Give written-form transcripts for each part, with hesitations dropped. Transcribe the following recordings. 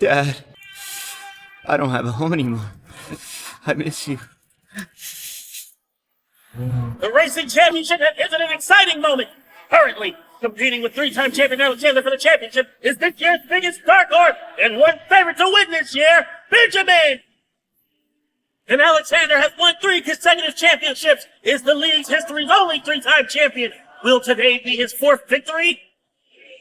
Dad, I don't have a home anymore. I miss you. The Racing Championship is an exciting moment. Currently, competing with three-time champion Alexander for the championship is this year's biggest dark horse and one favorite to win this year, Benjamin. And Alexander has won 3 consecutive championships, is the league's history's only three-time champion. Will today be his 4th victory?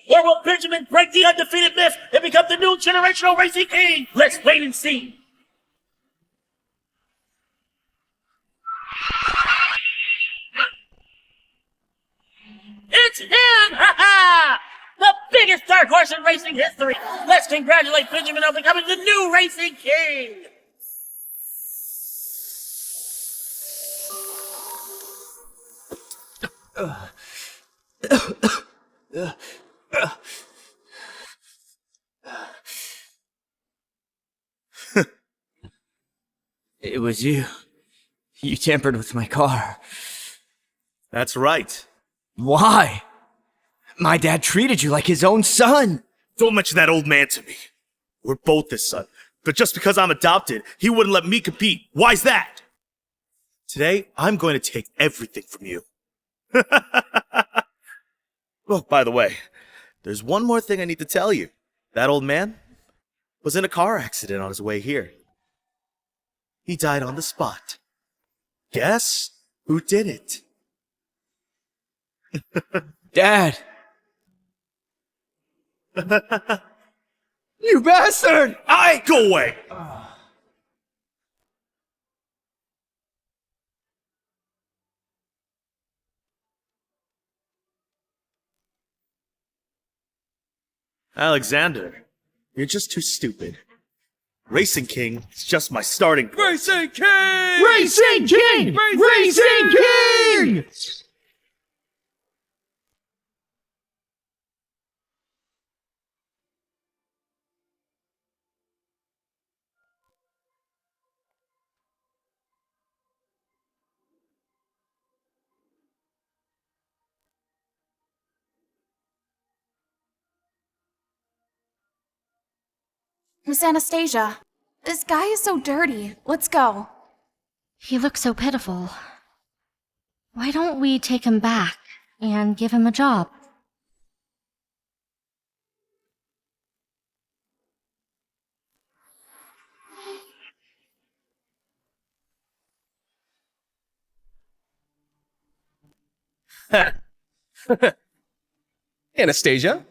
Or will Benjamin break the undefeated myth and become the new generational racing king? Let's wait and see. It's him! Ha ha! The biggest dark horse in racing history! Let's congratulate Benjamin on becoming the new racing king! It was you. You tampered with my car. That's right. Why? My dad treated you like his own son. Don't mention that old man to me. We're both his son. But just because I'm adopted, he wouldn't let me compete. Why's that? Today, I'm going to take everything from you. Oh, by the way, there's one more thing I need to tell you. That old man was in a car accident on his way here. He died on the spot. Guess who did it? Dad! You bastard! Go away! Alexander, you're just too stupid. Racing King is just my starting point. Racing King! Racing King! Racing King! Miss Anastasia, this guy is so dirty. Let's go. He looks so pitiful. Why don't we take him back and give him a job? Anastasia,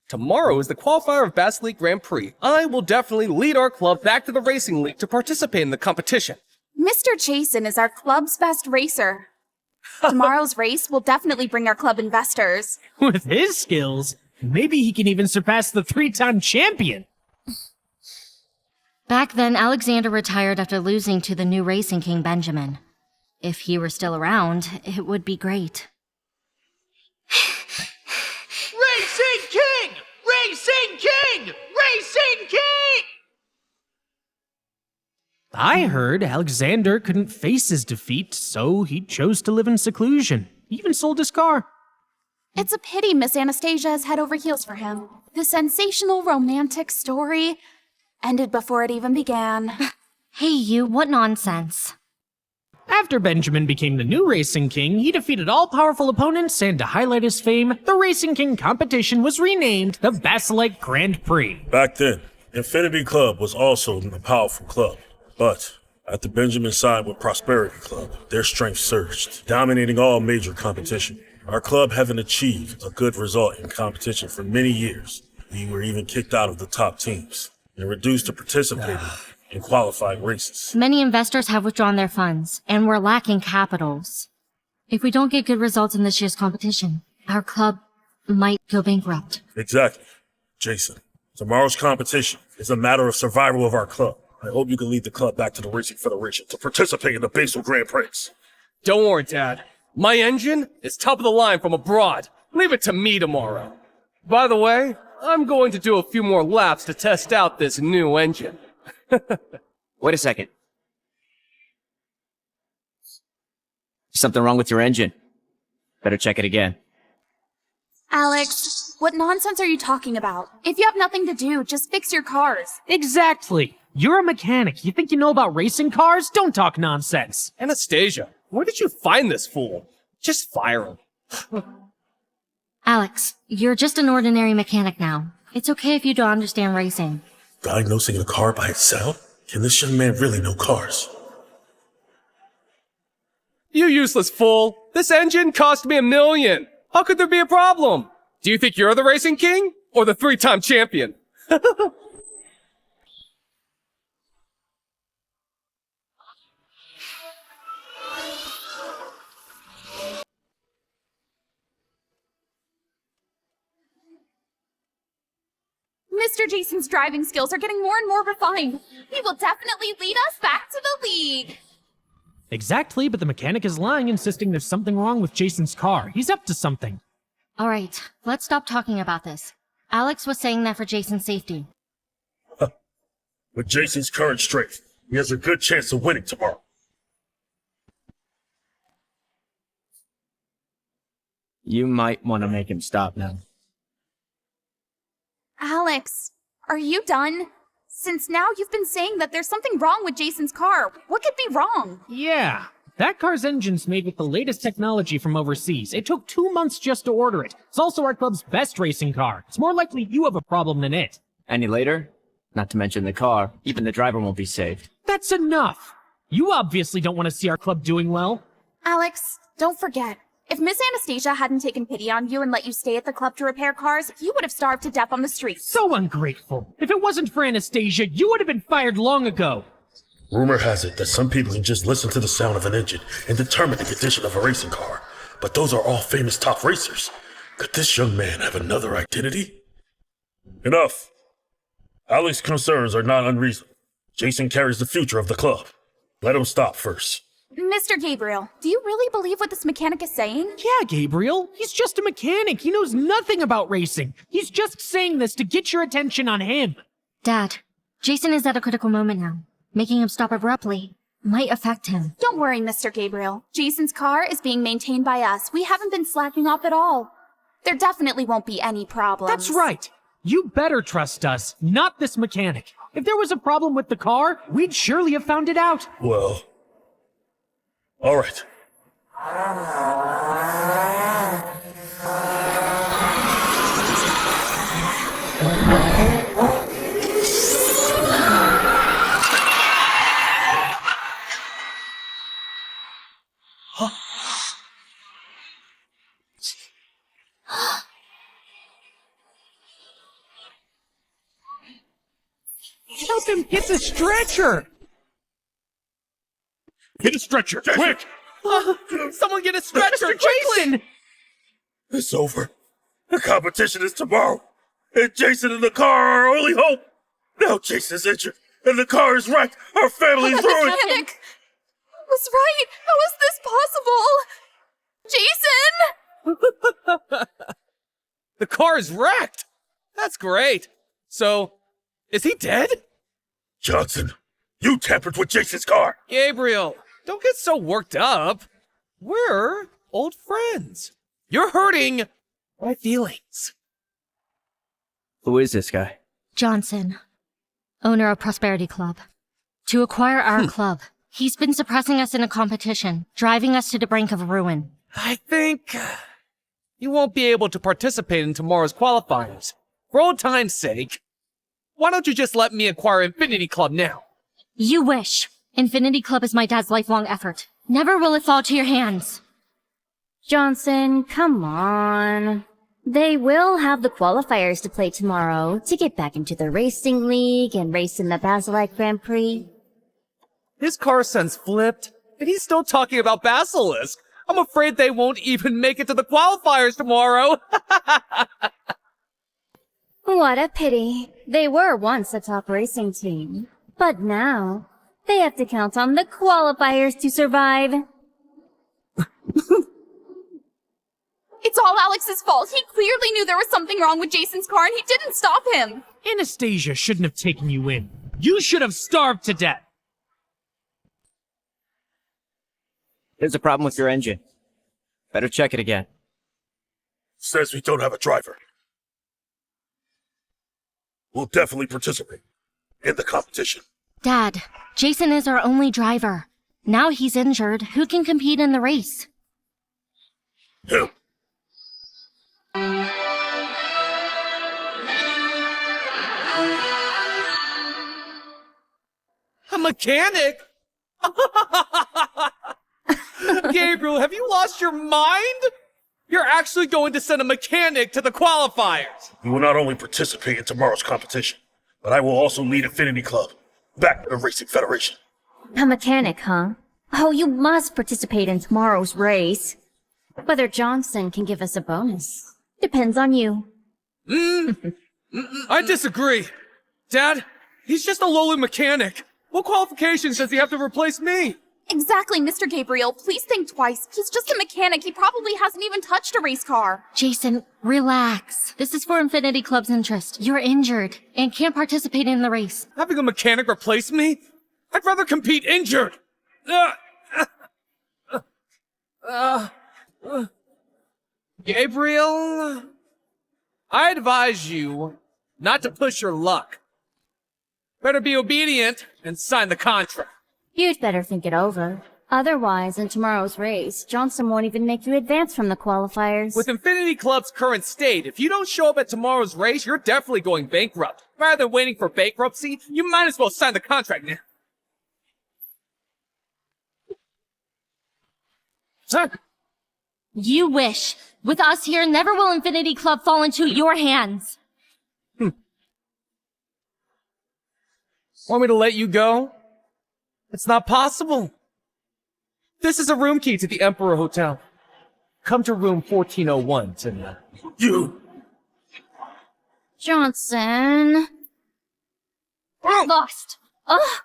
tomorrow is the qualifier of Bass League Grand Prix. I will definitely lead our club back to the Racing League to participate in the competition. Mr. Jason is our club's best racer. Tomorrow's race will definitely bring our club investors. With his skills, maybe he can even surpass the 3-time champion. Back then, Alexander retired after losing to the new Racing King Benjamin. If he were still around, it would be great. Racing King! Racing King! Racing King! I heard Alexander couldn't face his defeat, so he chose to live in seclusion. He even sold his car. It's a pity Miss Anastasia is head over heels for him. The sensational romantic story ended before it even began. Hey you, what nonsense. After Benjamin became the new Racing King, he defeated all-powerful opponents, and to highlight his fame, the Racing King competition was renamed the Basilite Grand Prix. Back then, Infinity Club was also a powerful club. But after Benjamin signed with Prosperity Club, their strength surged, dominating all major competition. Our club haven't achieved a good result in competition for many years. We were even kicked out of the top teams and reduced to participating in qualifying races. Many investors have withdrawn their funds, and we're lacking capitals. If we don't get good results in this year's competition, our club might go bankrupt. Exactly. Jason, tomorrow's competition is a matter of survival of our club. I hope you can lead the club back to the Racing Federation to participate in the Basel Grand Prix. Don't worry, Dad. My engine is top of the line from abroad. Leave it to me tomorrow. By the way, I'm going to do a few more laps to test out this new engine. Wait a second. Something wrong with your engine. Better check it again. Alex, what nonsense are you talking about? If you have nothing to do, just fix your cars. Exactly. You're a mechanic. You think you know about racing cars? Don't talk nonsense. Anastasia, where did you find this fool? Just fire him. Alex, you're just an ordinary mechanic now. It's okay if you don't understand racing. Diagnosing a car by its sound? Can this young man really know cars? You useless fool! This engine cost me $1 million! How could there be a problem? Do you think you're the racing king? Or the 3-time champion? Mr. Jason's driving skills are getting more and more refined. He will definitely lead us back to the league. Exactly, but the mechanic is lying, insisting there's something wrong with Jason's car. He's up to something. All right, let's stop talking about this. Alex was saying that for Jason's safety. With Jason's current strength, he has a good chance of winning tomorrow. You might want to make him stop now. Alex, are you done? Since now you've been saying that there's something wrong with Jason's car, what could be wrong? Yeah, that car's engine's made with the latest technology from overseas. It took 2 months just to order it. It's also our club's best racing car. It's more likely you have a problem than it. Any later? Not to mention the car. Even the driver won't be saved. That's enough! You obviously don't want to see our club doing well. Alex, don't forget. If Miss Anastasia hadn't taken pity on you and let you stay at the club to repair cars, you would have starved to death on the streets. So ungrateful. If it wasn't for Anastasia, you would have been fired long ago. Rumor has it that some people can just listen to the sound of an engine and determine the condition of a racing car. But those are all famous top racers. Could this young man have another identity? Enough. Alex's concerns are not unreasonable. Jason carries the future of the club. Let him stop first. Mr. Gabriel, do you really believe what this mechanic is saying? Yeah, Gabriel. He's just a mechanic. He knows nothing about racing. He's just saying this to get your attention on him. Dad, Jason is at a critical moment now. Making him stop abruptly might affect him. Don't worry, Mr. Gabriel. Jason's car is being maintained by us. We haven't been slacking off at all. There definitely won't be any problems. That's right. You better trust us, not this mechanic. If there was a problem with the car, we'd surely have found it out. Well, all right. Help him hit the stretcher! Hit a stretcher, quick! Someone get a stretcher, Mr. Jason! It's over. The competition is tomorrow. And Jason and the car are our only hope. Now Jason's injured, and the car is wrecked. Our family's The ruined. mechanic was right. How is this possible? Jason! The car is wrecked! That's great. So, is he dead? Johnson, you tampered with Jason's car. Gabriel, don't get so worked up. We're old friends. You're hurting my feelings. Who is this guy? Johnson, owner of Prosperity Club. To acquire our club, he's been suppressing us in a competition, driving us to the brink of ruin. I think you won't be able to participate in tomorrow's qualifiers. For old time's sake, why don't you just let me acquire Infinity Club now? You wish. Infinity Club is my dad's lifelong effort. Never will it fall to your hands. Johnson, come on. They will have the qualifiers to play tomorrow to get back into the racing league and race in the Basilite Grand Prix. His car sense flipped, and he's still talking about Basilisk. I'm afraid they won't even make it to the qualifiers tomorrow. What a pity. They were once a top racing team. But now, they have to count on the qualifiers to survive. It's all Alex's fault. He clearly knew there was something wrong with Jason's car and he didn't stop him. Anastasia shouldn't have taken you in. You should have starved to death. There's a problem with your engine. Better check it again. Says we don't have a driver. will definitely participate in the competition. Dad, Jason is our only driver. Now he's injured. Who can compete in the race? Him. A mechanic? Gabriel, have you lost your mind? You're actually going to send a mechanic to the qualifiers. He will not only participate in tomorrow's competition, but I will also lead Infinity Club back to the Racing Federation. A mechanic, huh? Oh, you must participate in tomorrow's race. Whether Johnson can give us a bonus depends on you. I disagree. Dad, he's just a lowly mechanic. What qualifications does he have to replace me? Exactly, Mr. Gabriel. Please think twice. He's just a mechanic. He probably hasn't even touched a race car. Jason, relax. This is for Infinity Club's interest. You're injured and can't participate in the race. Having a mechanic replace me? I'd rather compete injured. Gabriel, I advise you not to push your luck. Better be obedient and sign the contract. You'd better think it over. Otherwise, in tomorrow's race, Johnson won't even make you advance from the qualifiers. With Infinity Club's current state, if you don't show up at tomorrow's race, you're definitely going bankrupt. Rather than waiting for bankruptcy, you might as well sign the contract now. Sir? You wish. With us here, never will Infinity Club fall into your hands. Want me to let you go? It's not possible. This is a room key to the Emperor Hotel. Come to room 1401 tonight. You! Johnson. Lost. Ugh!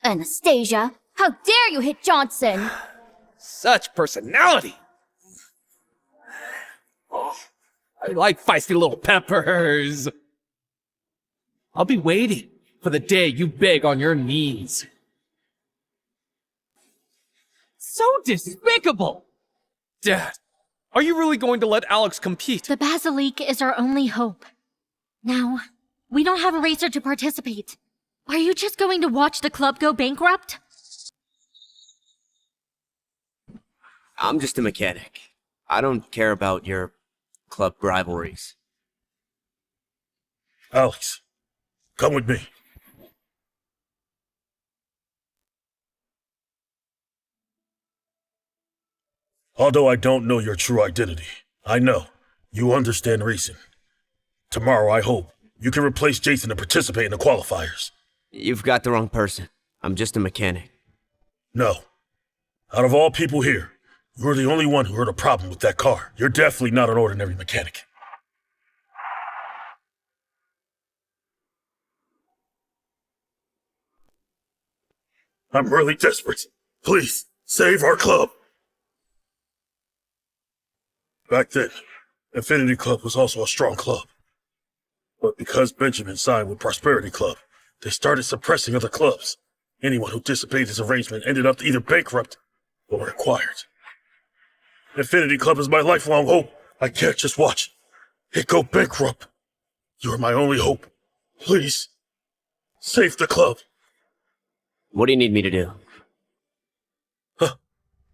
Anastasia, how dare you hit Johnson? Such personality! I like feisty little peppers. I'll be waiting for the day you beg on your knees. So despicable! Dad, are you really going to let Alex compete? The Basilique is our only hope. Now, we don't have a racer to participate. Are you just going to watch the club go bankrupt? I'm just a mechanic. I don't care about your club rivalries. Alex, come with me. Although I don't know your true identity, I know you understand racing. Tomorrow, I hope, you can replace Jason and participate in the qualifiers. You've got the wrong person. I'm just a mechanic. No. Out of all people here, you're the only one who heard a problem with that car. You're definitely not an ordinary mechanic. I'm really desperate. Please, save our club. Back then, Infinity Club was also a strong club. But because Benjamin signed with Prosperity Club, they started suppressing other clubs. Anyone who disobeyed this arrangement ended up either bankrupt or acquired. Infinity Club is my lifelong hope. I can't just watch it go bankrupt. You are my only hope. Please, save the club. What do you need me to do?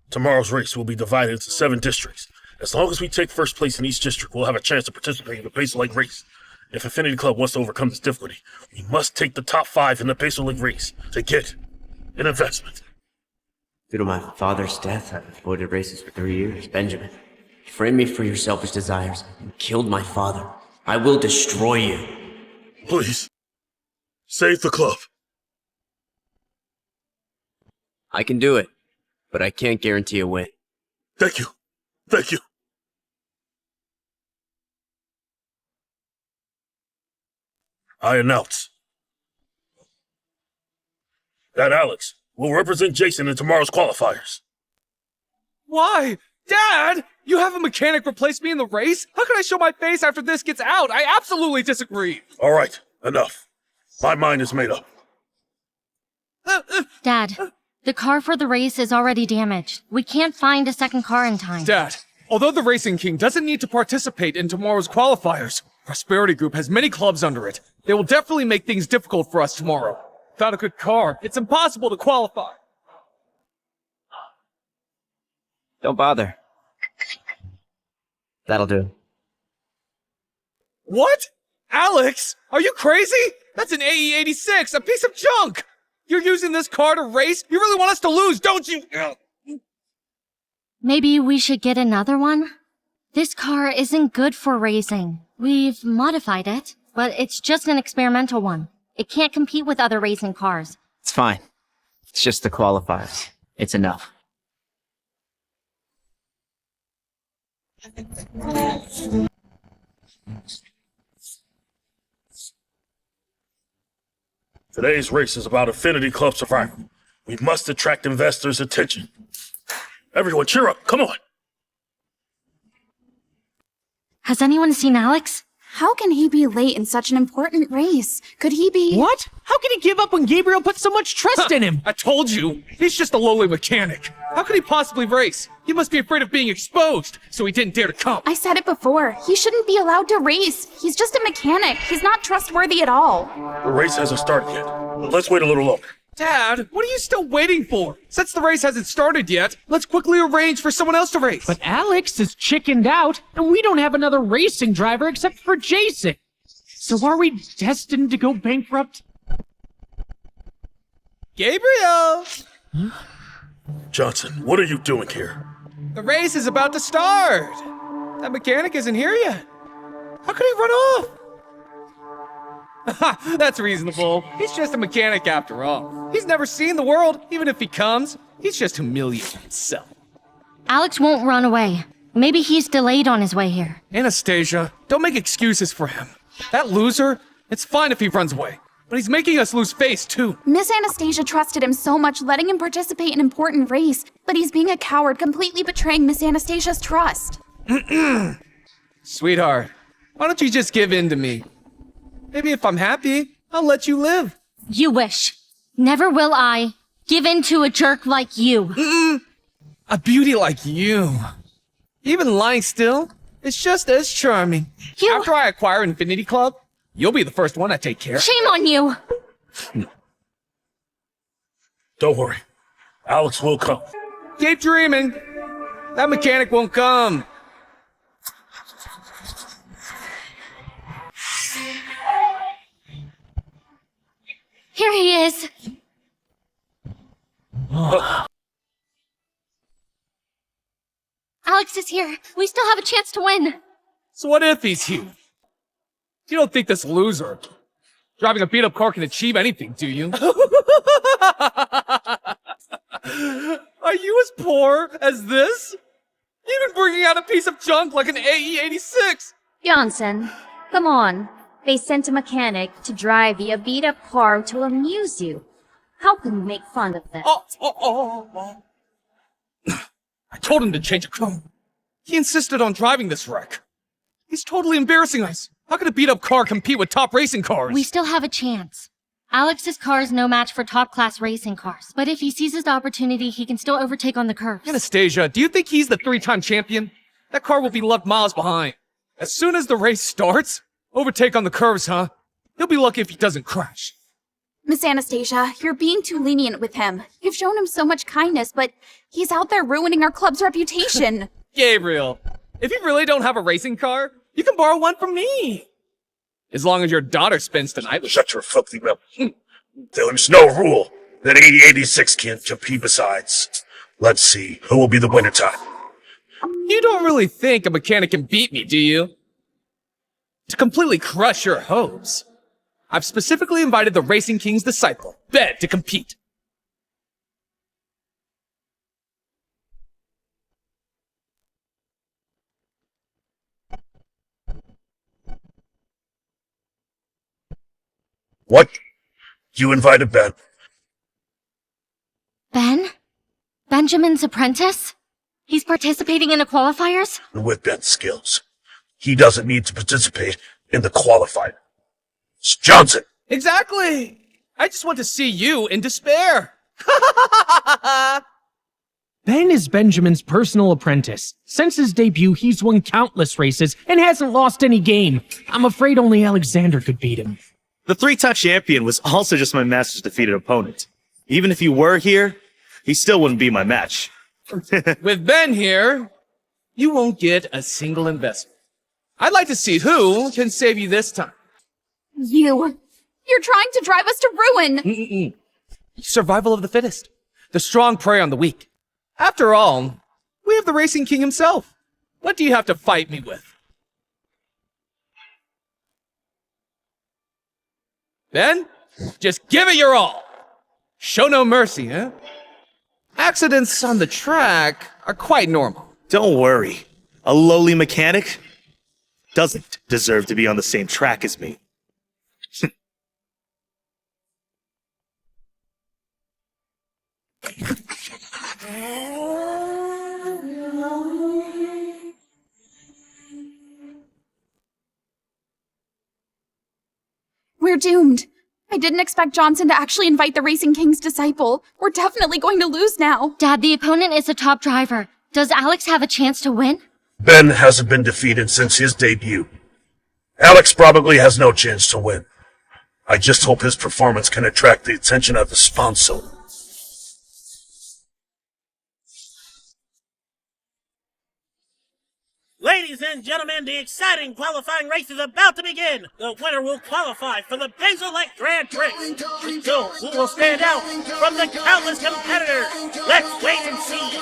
Tomorrow's race will be divided into 7 districts. As long as we take first place in each district, we'll have a chance to participate in the Pacer Lake race. If Infinity Club wants to overcome this difficulty, we must take the top 5 in the Pacer Lake race to get an investment. Due to my father's death, I've avoided races for 3 years. Benjamin, you framed me for your selfish desires and killed my father. I will destroy you. Please, save the club. I can do it, but I can't guarantee a win. Thank you. Thank you. I announce that Alex will represent Jason in tomorrow's qualifiers. Why? Dad! You have a mechanic replace me in the race? How can I show my face after this gets out? I absolutely disagree! All right, enough. My mind is made up. Dad, the car for the race is already damaged. We can't find a second car in time. Dad, although the Racing King doesn't need to participate in tomorrow's qualifiers, Prosperity Group has many clubs under it. They will definitely make things difficult for us tomorrow. Without a good car, it's impossible to qualify. Don't bother. That'll do. What? Alex? Are you crazy? That's an AE86, a piece of junk! You're using this car to race? You really want us to lose, don't you? Maybe we should get another one? This car isn't good for racing. We've modified it, but it's just an experimental one. It can't compete with other racing cars. It's fine. It's just the qualifiers. It's enough. Today's race is about Affinity Club survival. We must attract investors' attention. Everyone, cheer up. Come on. Has anyone seen Alex? How can he be late in such an important race? Could he be— What? How can he give up when Gabriel put so much trust in him? I told you! He's just a lowly mechanic. How could he possibly race? He must be afraid of being exposed, so he didn't dare to come. I said it before. He shouldn't be allowed to race. He's just a mechanic. He's not trustworthy at all. The race hasn't started yet. Let's wait a little longer. Dad, what are you still waiting for? Since the race hasn't started yet, let's quickly arrange for someone else to race. But Alex is chickened out, and we don't have another racing driver except for Jason. So are we destined to go bankrupt? Gabriel! Johnson, what are you doing here? The race is about to start. That mechanic isn't here yet. How could he run off? That's reasonable. He's just a mechanic after all. He's never seen the world. Even if he comes, he's just humiliating himself. Alex won't run away. Maybe he's delayed on his way here. Anastasia, don't make excuses for him. That loser, it's fine if he runs away. But he's making us lose face, too. Miss Anastasia trusted him so much, letting him participate in an important race, but he's being a coward, completely betraying Miss Anastasia's trust. Sweetheart, why don't you just give in to me? Maybe if I'm happy, I'll let you live. You wish. Never will I give in to a jerk like you. A beauty like you. Even lying still, it's just as charming. After I acquire Infinity Club, you'll be the first one I take care of. Shame on you! Don't worry. Alex will come. Keep dreaming. That mechanic won't come. Here he is. Alex is here. We still have a chance to win. So what if he's here? You don't think this loser driving a beat-up car can achieve anything, do you? Are you as poor as this? Even bringing out a piece of junk like an AE86! Johnson, come on. They sent a mechanic to drive you a beat-up car to amuse you. How can we make fun of them? Oh. I told him to change a car. He insisted on driving this wreck. He's totally embarrassing us. How can a beat-up car compete with top racing cars? We still have a chance. Alex's car is no match for top-class racing cars, but if he seizes the opportunity, he can still overtake on the curves. Anastasia, do you think he's the 3-time champion? That car will be left miles behind. As soon as the race starts, overtake on the curves, huh? He'll be lucky if he doesn't crash. Miss Anastasia, you're being too lenient with him. You've shown him so much kindness, but he's out there ruining our club's reputation. Gabriel, if you really don't have a racing car, you can borrow one from me. As long as your daughter spends the night with Shut your filthy mouth. There's no rule that 8086 can't compete besides. Let's see, who will be the winner time? You don't really think a mechanic can beat me, do you? To completely crush your hopes, I've specifically invited the Racing King's disciple, Ben, to compete. What? You invited Ben? Ben? Benjamin's apprentice? He's participating in the qualifiers? With Ben's skills, he doesn't need to participate in the qualifier. It's Johnson! Exactly! I just want to see you in despair. Ben is Benjamin's personal apprentice. Since his debut, he's won countless races and hasn't lost any game. I'm afraid only Alexander could beat him. The three-time champion was also just my master's defeated opponent. Even if he were here, he still wouldn't be my match. With Ben here, you won't get a single investment. I'd like to see who can save you this time. You're trying to drive us to ruin! Survival of the fittest. The strong prey on the weak. After all, we have the Racing King himself. What do you have to fight me with? Ben, just give it your all. Show no mercy, huh? Accidents on the track are quite normal. Don't worry. A lowly mechanic doesn't deserve to be on the same track as me. We're doomed. I didn't expect Johnson to actually invite the Racing King's disciple. We're definitely going to lose now. Dad, the opponent is a top driver. Does Alex have a chance to win? Ben hasn't been defeated since his debut. Alex probably has no chance to win. I just hope his performance can attract the attention of the sponsor. Ladies and gentlemen, the exciting qualifying race is about to begin. The winner will qualify for the Basilite Grand Prix. So, who will stand out from the countless competitors? Let's wait and see.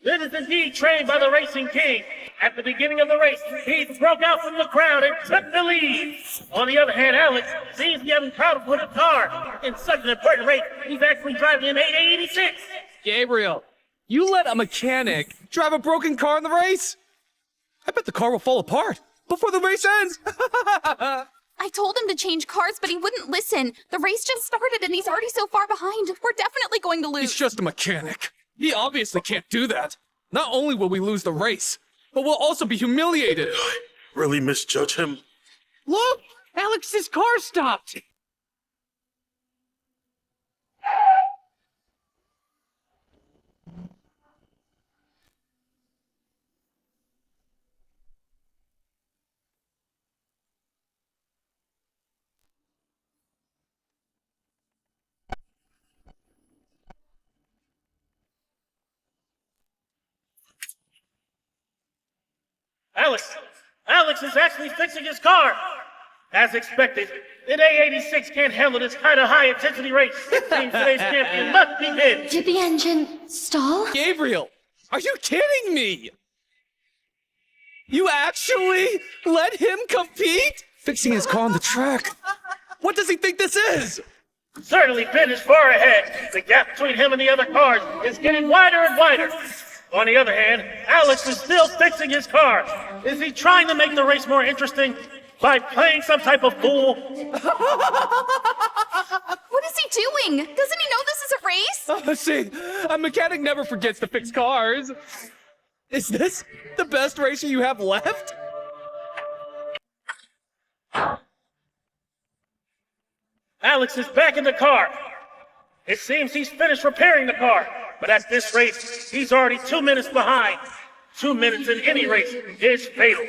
This is indeed trained by the Racing King. At the beginning of the race, he broke out from the crowd and took the lead. On the other hand, Alex seems to be having problems with the car. In such an important race, he's actually driving an 886. Gabriel, you let a mechanic drive a broken car in the race? I bet the car will fall apart before the race ends. I told him to change cars, but he wouldn't listen. The race just started and he's already so far behind. We're definitely going to lose. He's just a mechanic. He obviously can't do that. Not only will we lose the race, but we'll also be humiliated. Really misjudge him? Look! Alex's car stopped! Alex is actually fixing his car. As expected, an A86 can't handle this kind of high-intensity race. It seems today's champion must be Ben. Did the engine stall? Gabriel, are you kidding me? You actually let him compete? Fixing his car on the track. What does he think this is? Certainly, Ben is far ahead. The gap between him and the other cars is getting wider and wider. On the other hand, Alex is still fixing his car. Is he trying to make the race more interesting by playing some type of fool? What is he doing? Doesn't he know this is a race? See, a mechanic never forgets to fix cars. Is this the best racer you have left? Alex is back in the car. It seems he's finished repairing the car. But at this race, he's already 2 minutes behind. 2 minutes in any race is fatal.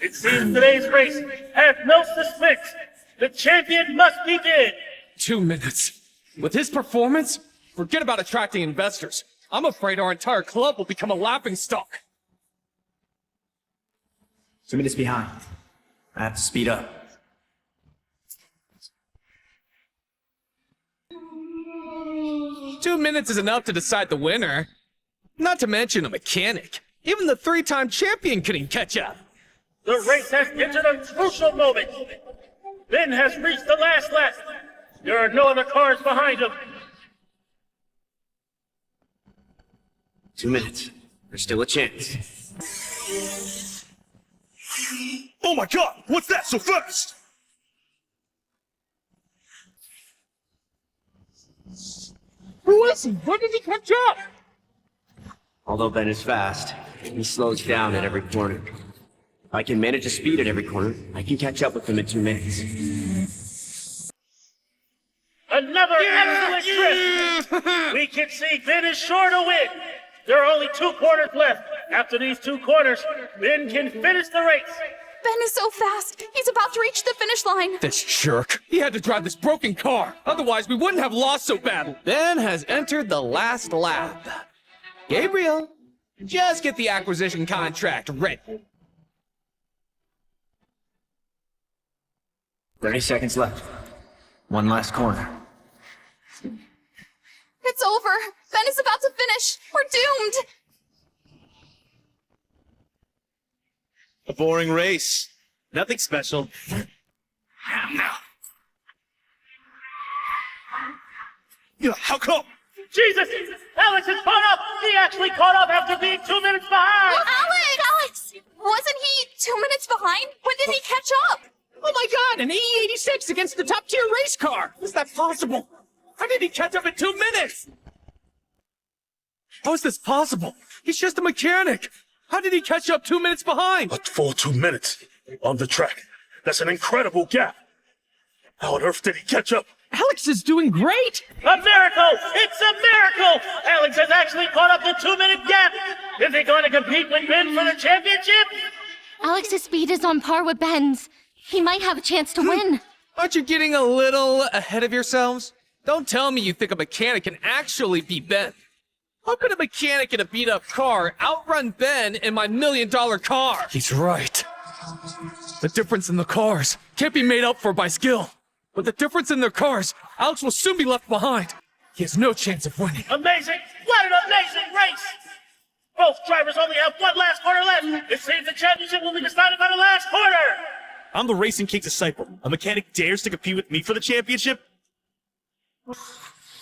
It seems today's race has no suspense. The champion must be dead. 2 minutes. With his performance, forget about attracting investors. I'm afraid our entire club will become a laughingstock. 2 minutes behind. I have to speed up. Two minutes is enough to decide the winner. Not to mention a mechanic. Even the three-time champion couldn't catch up. The race has entered a crucial moment. Ben has reached the last lap. There are no other cars behind him. 2 minutes. There's still a chance. Oh my god, what's that so fast? Who is he? When did he catch up? Although Ben is fast, he slows down at every corner. If I can manage a speed at every corner, I can catch up with him in 2 minutes. Another excellent trip! We can see Ben is sure to win. There are only 2 corners left. After these 2 corners, Ben can finish the race. Ben is so fast. He's about to reach the finish line. This jerk. He had to drive this broken car. Otherwise, we wouldn't have lost so badly. Ben has entered the last lap. Gabriel, just get the acquisition contract ready. 30 seconds left. One last corner. It's over. Ben is about to finish. We're doomed. A boring race. Nothing special. Yeah, how come? Jesus! Alex has caught up! He actually caught up after being 2 minutes behind! Alex! Wasn't he 2 minutes behind? When did he catch up? Oh my god, an E86 against the top tier race car! Is that possible? How did he catch up in 2 minutes? How is this possible? He's just a mechanic. How did he catch up 2 minutes behind? A full 2 minutes on the track. That's an incredible gap. How on earth did he catch up? Alex is doing great! A miracle! It's a miracle! Alex has actually caught up the 2-minute gap! Is he going to compete with Ben for the championship? Alex's speed is on par with Ben's. He might have a chance to win. Aren't you getting a little ahead of yourselves? Don't tell me you think a mechanic can actually beat Ben. How could a mechanic in a beat-up car outrun Ben in my $1 million car? He's right. The difference in the cars can't be made up for by skill. With the difference in their cars, Alex will soon be left behind. He has no chance of winning. Amazing! What an amazing race! Both drivers only have 1 last corner left. It seems the championship will be decided by the last corner. I'm the Racing King's disciple. A mechanic dares to compete with me for the championship?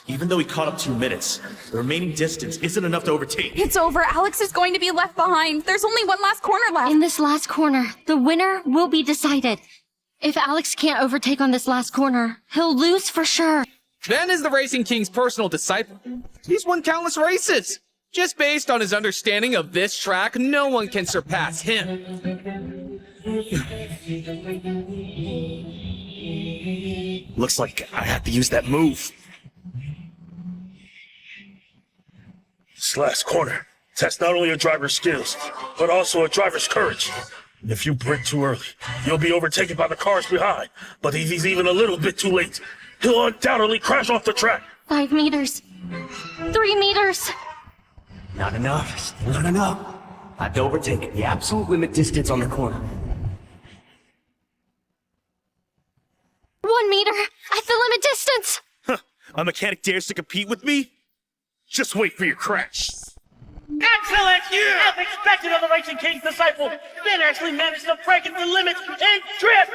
Even though he caught up 2 minutes, the remaining distance isn't enough to overtake. It's over. Alex is going to be left behind. There's only 1 last corner left. In this last corner, the winner will be decided. If Alex can't overtake on this last corner, he'll lose for sure. Ben is the Racing King's personal disciple. He's won countless races. Just based on his understanding of this track, no one can surpass him. Looks like I have to use that move. This last corner tests not only a driver's skills, but also a driver's courage. If you brake too early, you'll be overtaken by the cars behind. But if he's even a little bit too late, he'll undoubtedly crash off the track. 5 meters. 3 meters. Not enough. Still not enough. I have to overtake the absolute limit distance on the corner. 1 meter at the limit distance. Huh. A mechanic dares to compete with me? Just wait for your crash. Excellent! As expected of the Racing King's disciple, Ben actually managed to break into the limits and drift!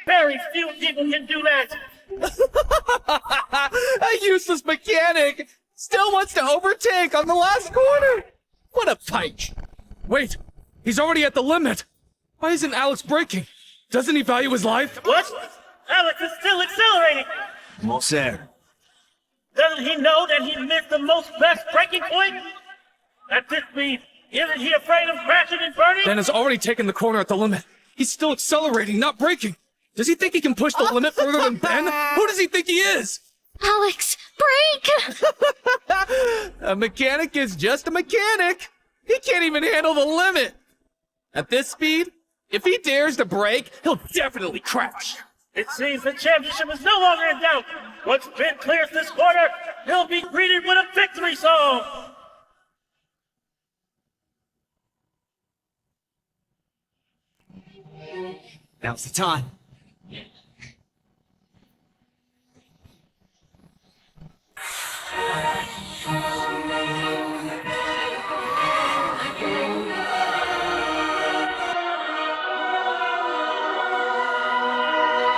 Very few people can do that! A useless mechanic still wants to overtake on the last corner! What a pike! Wait, he's already at the limit! Why isn't Alex braking? Doesn't he value his life? What? Alex is still accelerating! Almost there. Doesn't he know that he missed the most best braking point? At this speed, isn't he afraid of crashing and burning? Ben has already taken the corner at the limit. He's still accelerating, not braking. Does he think he can push the limit further than Ben? Who does he think he is? Alex, brake! A mechanic is just a mechanic. He can't even handle the limit. At this speed, if he dares to brake, he'll definitely crash. It seems the championship is no longer in doubt. Once Ben clears this corner, he'll be greeted with a victory song. Now's the time.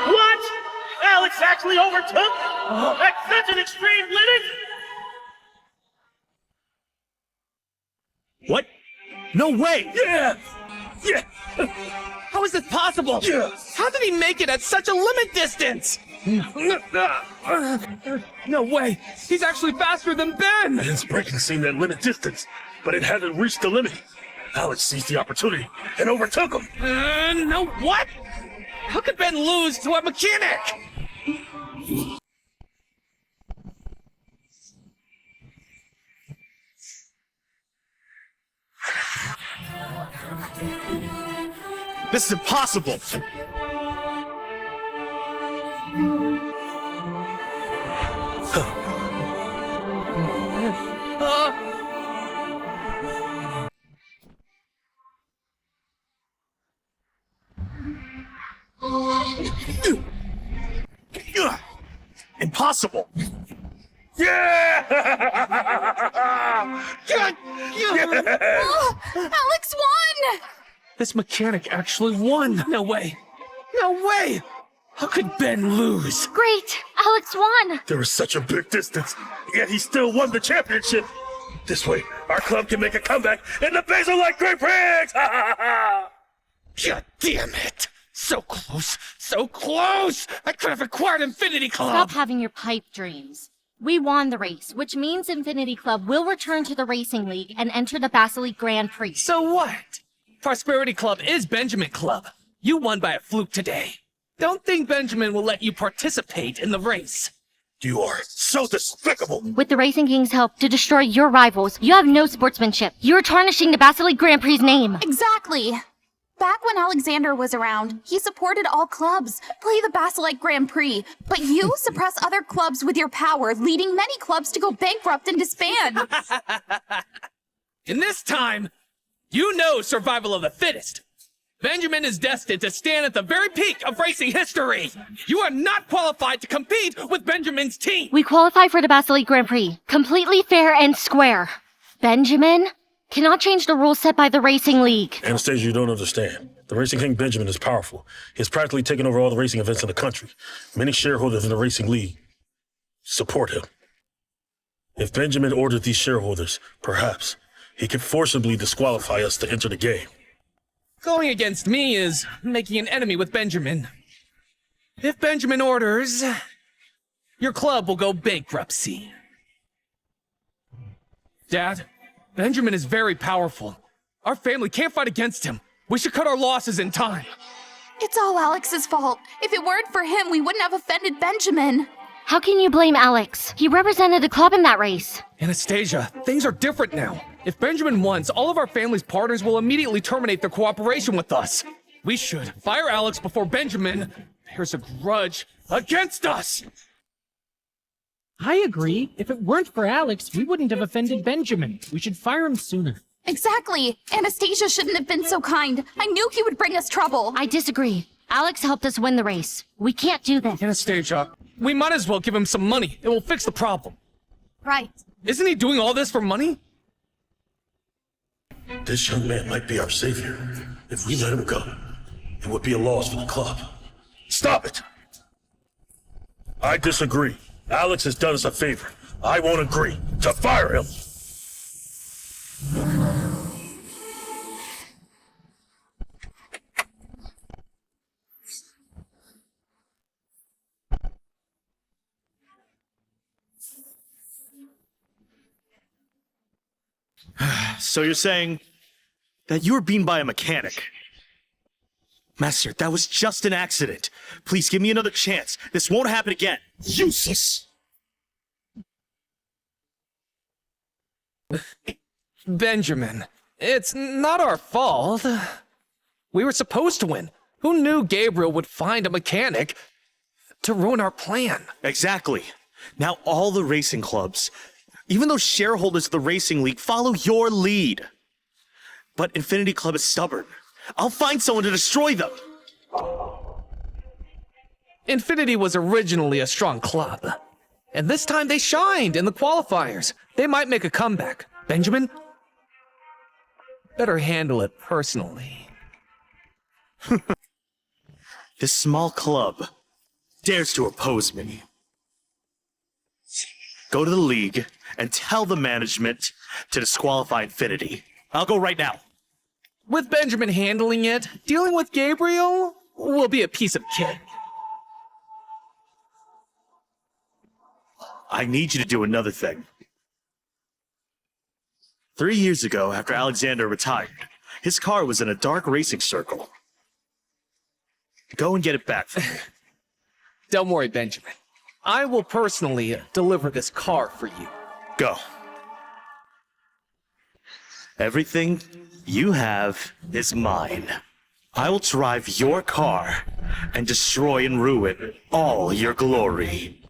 What? Alex actually overtook? At such an extreme limit? No way! Yeah! Yeah! How is this possible? Yeah. How did he make it at such a limit distance? No way! He's actually faster than Ben! Ben's braking seemed at limit distance, but it hadn't reached the limit. Alex seized the opportunity and overtook him. No what? How could Ben lose to a mechanic? This is impossible! Impossible! Alex won! This mechanic actually won! No way! No way! How could Ben lose? Great! Alex won! There was such a big distance, yet he still won the championship. This way, our club can make a comeback in the Basil Light Grand Prix! God damn it! So close! So close! I could have acquired Infinity Club! Stop having your pipe dreams. We won the race, which means Infinity Club will return to the Racing League and enter the Basilique Grand Prix. So what? Prosperity Club is Benjamin Club. You won by a fluke today. Don't think Benjamin will let you participate in the race. You are so despicable! With the Racing King's help to destroy your rivals, you have no sportsmanship. You're tarnishing the Basilique Grand Prix name. Exactly. Back when Alexander was around, he supported all clubs, play the Basilique Grand Prix, but you suppress other clubs with your power, leading many clubs to go bankrupt and disband. In this time, you know survival of the fittest. Benjamin is destined to stand at the very peak of racing history. You are not qualified to compete with Benjamin's team. We qualify for the Basilique Grand Prix, completely fair and square. Benjamin cannot change the rules set by the Racing League. Anastasia, you don't understand. The Racing King Benjamin is powerful. He has practically taken over all the racing events in the country. Many shareholders in the Racing League support him. If Benjamin ordered these shareholders, perhaps he could forcibly disqualify us to enter the game. Going against me is making an enemy with Benjamin. If Benjamin orders, your club will go bankruptcy. Dad, Benjamin is very powerful. Our family can't fight against him. We should cut our losses in time. It's all Alex's fault. If it weren't for him, we wouldn't have offended Benjamin. How can you blame Alex? He represented the club in that race. Anastasia, things are different now. If Benjamin wins, all of our family's partners will immediately terminate their cooperation with us. We should fire Alex before Benjamin bears a grudge against us. I agree. If it weren't for Alex, we wouldn't have offended Benjamin. We should fire him sooner. Exactly. Anastasia shouldn't have been so kind. I knew he would bring us trouble. I disagree. Alex helped us win the race. We can't do this. Anastasia, we might as well give him some money. It will fix the problem. Right. Isn't he doing all this for money? This young man might be our savior. If we let him go, it would be a loss for the club. Stop it! I disagree. Alex has done us a favor. I won't agree to fire him. So you're saying that you were beaten by a mechanic? Master, that was just an accident. Please give me another chance. This won't happen again. Useless! Benjamin, it's not our fault. We were supposed to win. Who knew Gabriel would find a mechanic to ruin our plan? Exactly. Now all the racing clubs, even those shareholders of the Racing League, follow your lead. But Infinity Club is stubborn. I'll find someone to destroy them. Infinity was originally a strong club. And this time they shined in the qualifiers. They might make a comeback. Benjamin? Better handle it personally. This small club dares to oppose me. Go to the league and tell the management to disqualify Infinity. I'll go right now. With Benjamin handling it, dealing with Gabriel will be a piece of cake. I need you to do another thing. 3 years ago, after Alexander retired, his car was in a dark racing circle. Go and get it back for me. Don't worry, Benjamin. I will personally deliver this car for you. Go. Everything you have is mine. I will drive your car and destroy and ruin all your glory.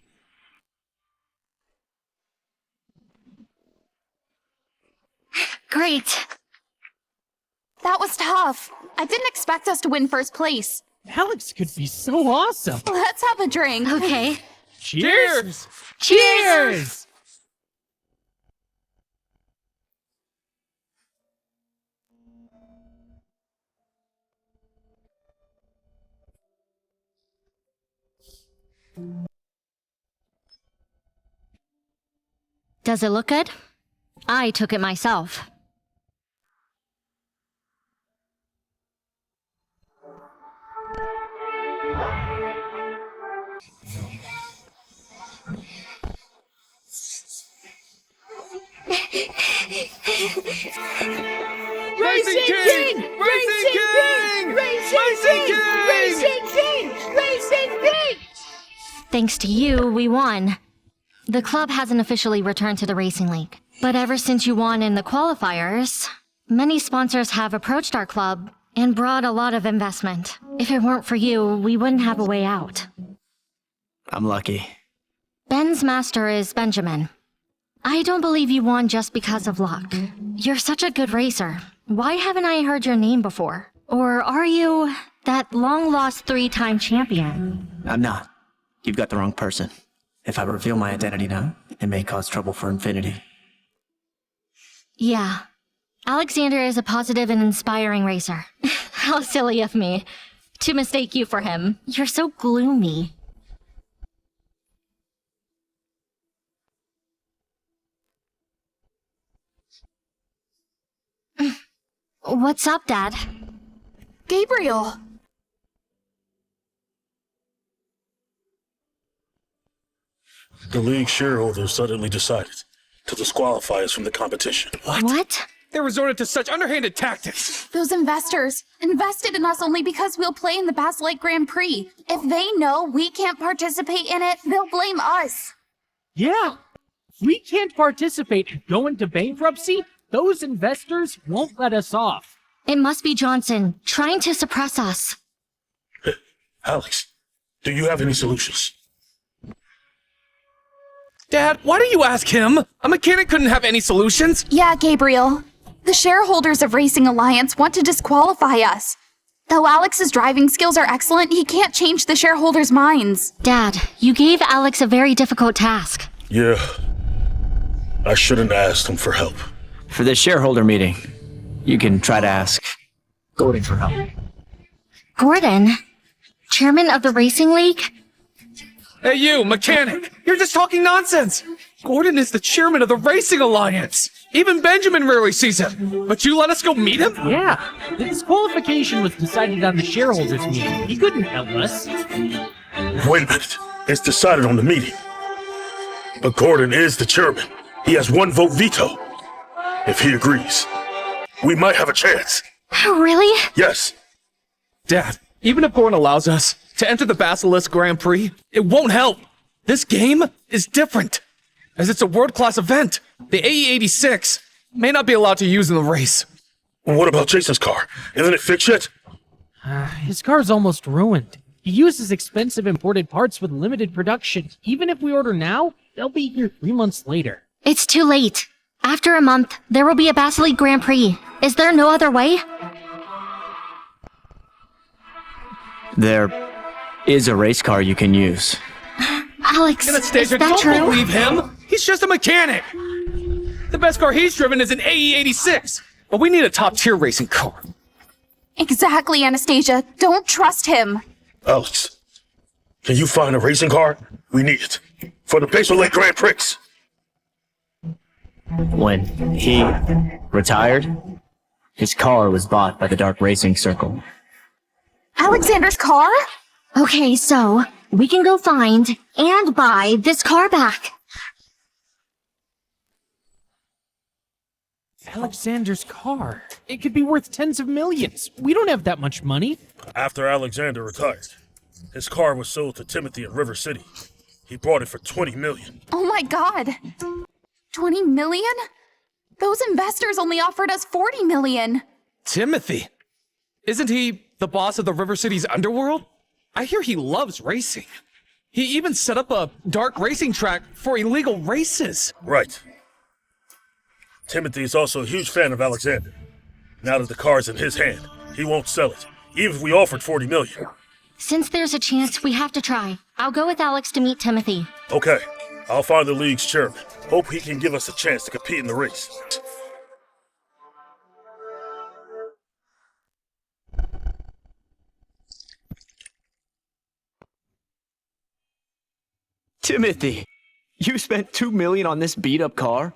Great. That was tough. I didn't expect us to win first place. Alex could be so awesome. Let's have a drink. Okay. Cheers! Cheers! Does it look good? I took it myself. Racing King! Racing King! Racing King! Racing King! Thanks to you, we won. The club hasn't officially returned to the Racing League. But ever since you won in the qualifiers, many sponsors have approached our club and brought a lot of investment. If it weren't for you, we wouldn't have a way out. I'm lucky. Ben's master is Benjamin. I don't believe you won just because of luck. You're such a good racer. Why haven't I heard your name before? Or are you that long-lost 3-time champion? I'm not. You've got the wrong person. If I reveal my identity now, it may cause trouble for Infinity. Yeah. Alexander is a positive and inspiring racer. How silly of me to mistake you for him. You're so gloomy. What's up, Dad? Gabriel! The league shareholders suddenly decided to disqualify us from the competition. What? They resorted to such underhanded tactics. Those investors invested in us only because we'll play in the Baselite Grand Prix. If they know we can't participate in it, they'll blame us. Yeah. If we can't participate and go into bankruptcy, those investors won't let us off. It must be Johnson, trying to suppress us. Alex, do you have any solutions? Dad, why do you ask him? A mechanic couldn't have any solutions. Yeah, Gabriel. The shareholders of Racing Alliance want to disqualify us. Though Alex's driving skills are excellent, he can't change the shareholders' minds. Dad, you gave Alex a very difficult task. Yeah. I shouldn't have asked him for help. For this shareholder meeting, you can try to ask Gordon for help. Gordon? Chairman of the Racing League? Hey, you, mechanic! You're just talking nonsense! Gordon is the chairman of the Racing Alliance! Even Benjamin rarely sees him! But you let us go meet him? Yeah. The disqualification was decided on the shareholders meeting. He couldn't help us. Wait a minute. It's decided on the meeting. But Gordon is the chairman. He has 1 vote veto. If he agrees, we might have a chance. Really? Yes. Dad, even if Gordon allows us to enter the Basilisk Grand Prix, it won't help. This game is different, as it's a world-class event. The AE86 may not be allowed to use in the race. What about Jason's car? Isn't it fixed yet? His car's almost ruined. He uses expensive imported parts with limited production. Even if we order now, they'll be here 3 months later. It's too late. After a month, there will be a Basilisk Grand Prix. Is there no other way? There is a race car you can use. Alex, Anastasia, is that don't true? believe him! He's just a mechanic! The best car he's driven is an AE86, but we need a top-tier racing car. Exactly, Anastasia. Don't trust him. Alex, can you find a racing car? We need it. For the Baselite Grand Prix. When he retired, His car was bought by the Dark Racing Circle. Alexander's car? Okay, so we can go find and buy this car back. Alexander's car. It could be worth tens of millions. We don't have that much money. After Alexander retired, his car was sold to Timothy in River City. He bought it for $20 million. Oh my god. 20 million? Those investors only offered us 40 million. Timothy? Isn't he the boss of the River City's underworld? I hear he loves racing. He even set up a dark racing track for illegal races. Right. Timothy is also a huge fan of Alexander. Now that the car's in his hand, he won't sell it, even if we offered $40 million. Since there's a chance, we have to try. I'll go with Alex to meet Timothy. Okay, I'll find the league's chairman. Hope he can give us a chance to compete in the race. Timothy, you spent $2 million on this beat-up car?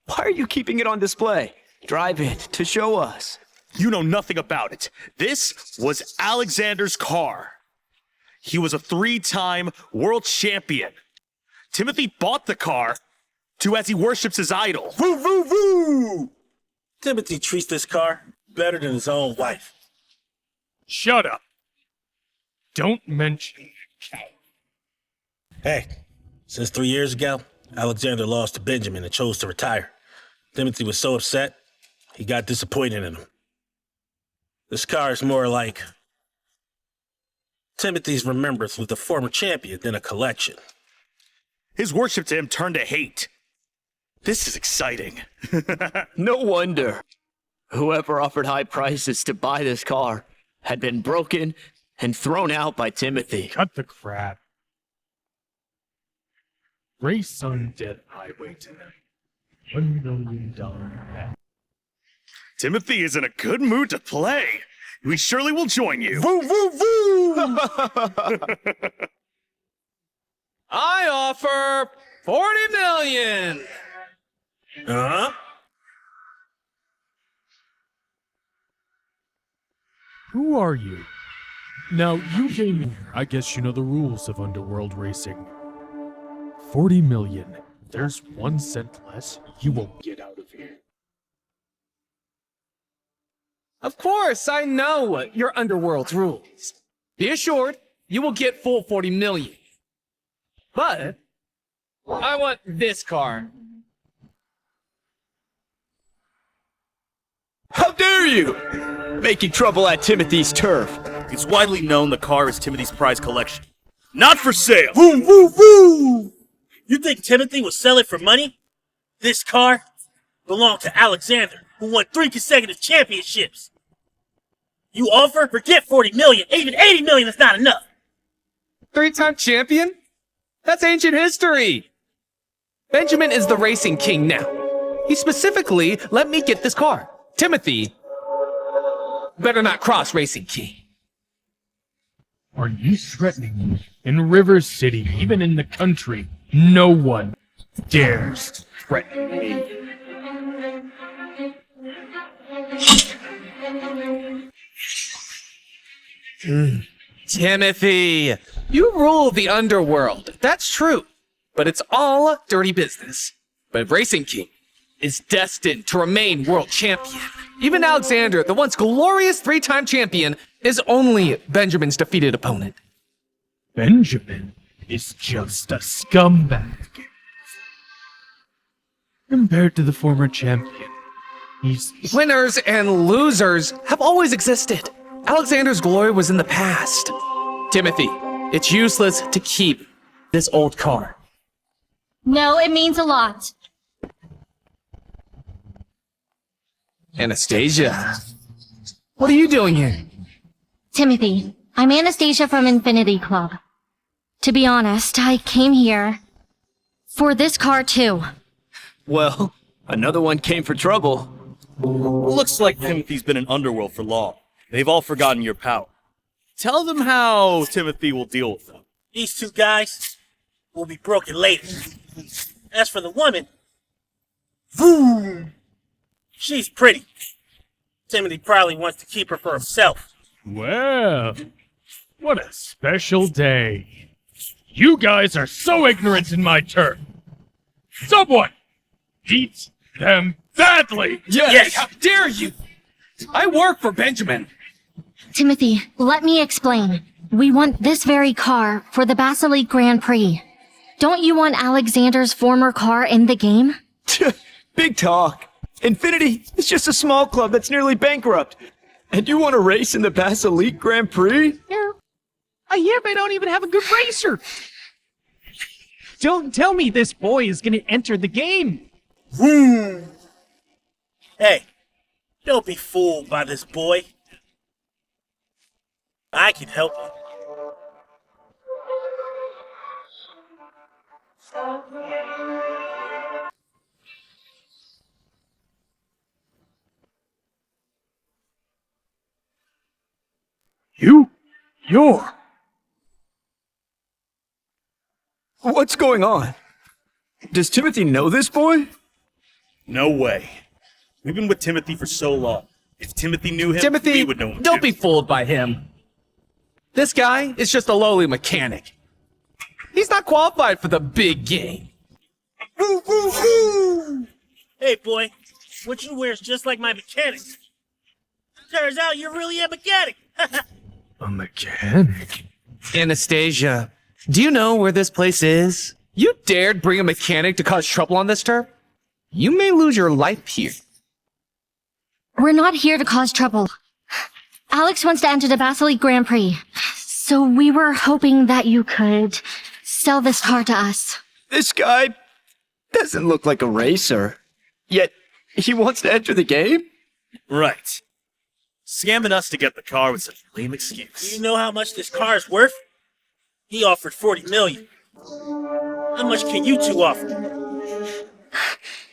Why are you keeping it on display? Drive it to show us. You know nothing about it. This was Alexander's car. He was a 3-time world champion. Timothy bought the car as he worships his idol. Woo, woo, woo! Timothy treats this car better than his own wife. Shut up. Don't mention. Hey, since 3 years ago, Alexander lost to Benjamin and chose to retire. Timothy was so upset, he got disappointed in him. This car is more like Timothy's remembrance with the former champion than a collection. His worship to him turned to hate. This is exciting. No wonder. Whoever offered high prices to buy this car had been broken and thrown out by Timothy. Cut the crap. Race on Dead Highway tonight. $1 million bet. Timothy is in a good mood to play. We surely will join you. Woo, woo, woo! I offer 40 million. Huh? Who are you? Now, you came here. I guess you know the rules of underworld racing. 40 million. There's 1 cent less. You won't get out of here. Of course, I know your underworld's rules. Be assured, you will get full 40 million. But I want this car. How dare you! Making trouble at Timothy's turf. It's widely known the car is Timothy's prize collection. Not for sale! Woo, woo, woo! You think Timothy will sell it for money? This car belonged to Alexander, who won 3 consecutive championships. You offer? Forget 40 million. Even 80 million is not enough. 3-time champion? That's ancient history. Benjamin is the racing king now. He specifically let me get this car. Timothy better not cross racing king. Are you threatening me? In River City, even in the country, no one dares threaten me. Timothy, you rule the underworld. That's true. But it's all dirty business. But Racing King is destined to remain world champion. Even Alexander, the once glorious 3-time champion, is only Benjamin's defeated opponent. Benjamin is just a scumbag. Compared to the former champion, he's... Winners and losers have always existed. Alexander's glory was in the past. Timothy, it's useless to keep this old car. No, it means a lot. Anastasia, what are you doing here? Timothy, I'm Anastasia from Infinity Club. To be honest, I came here for this car too. Well, another one came for trouble. Looks like Timothy's been in Underworld for long. They've all forgotten your power. Tell them how Timothy will deal with them. These 2 guys will be broken later. As for the woman, boom, she's pretty. Timothy probably wants to keep her for himself. Well, what a special day. You guys are so ignorant in my turn. Someone beat them badly. Yes! How dare you! I work for Benjamin. Timothy, let me explain. We want this very car for the Basilique Grand Prix. Don't you want Alexander's former car in the game? Big talk. Infinity is just a small club that's nearly bankrupt. And you want to race in the Basilique Grand Prix? I hear they don't even have a good racer. Don't tell me this boy is gonna enter the game. Hey, don't be fooled by this boy. I can help you. You're. What's going on? Does Timothy know this boy? No way. We've been with Timothy for so long. If Timothy knew him, Timothy, we would know him don't too. be fooled by him. This guy is just a lowly mechanic. He's not qualified for the big game. Hey, boy, what you wear is just like my mechanic. Turns out you're really a mechanic. A mechanic? Anastasia, do you know where this place is? You dared bring a mechanic to cause trouble on this turf? You may lose your life here. We're not here to cause trouble. Alex wants to enter the Basilique Grand Prix, so we were hoping that you could sell this car to us. This guy doesn't look like a racer. Yet, he wants to enter the game? Right. Scamming us to get the car was a lame Do excuse. you know how much this car is worth? He offered $40 million. How much can you two offer?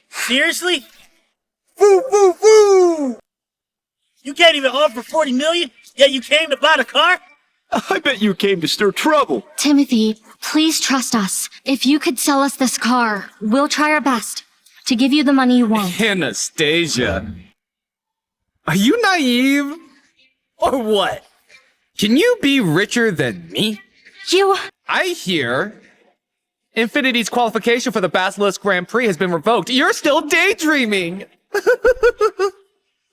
Seriously? You can't even offer $40 million, yet you came to buy the car? I bet you came to stir trouble. Timothy, please trust us. If you could sell us this car, we'll try our best to give you the money you want. Anastasia, are you naive? Or what? Can you be richer than me? I hear Infinity's qualification for the Basilisk Grand Prix has been revoked. You're still daydreaming.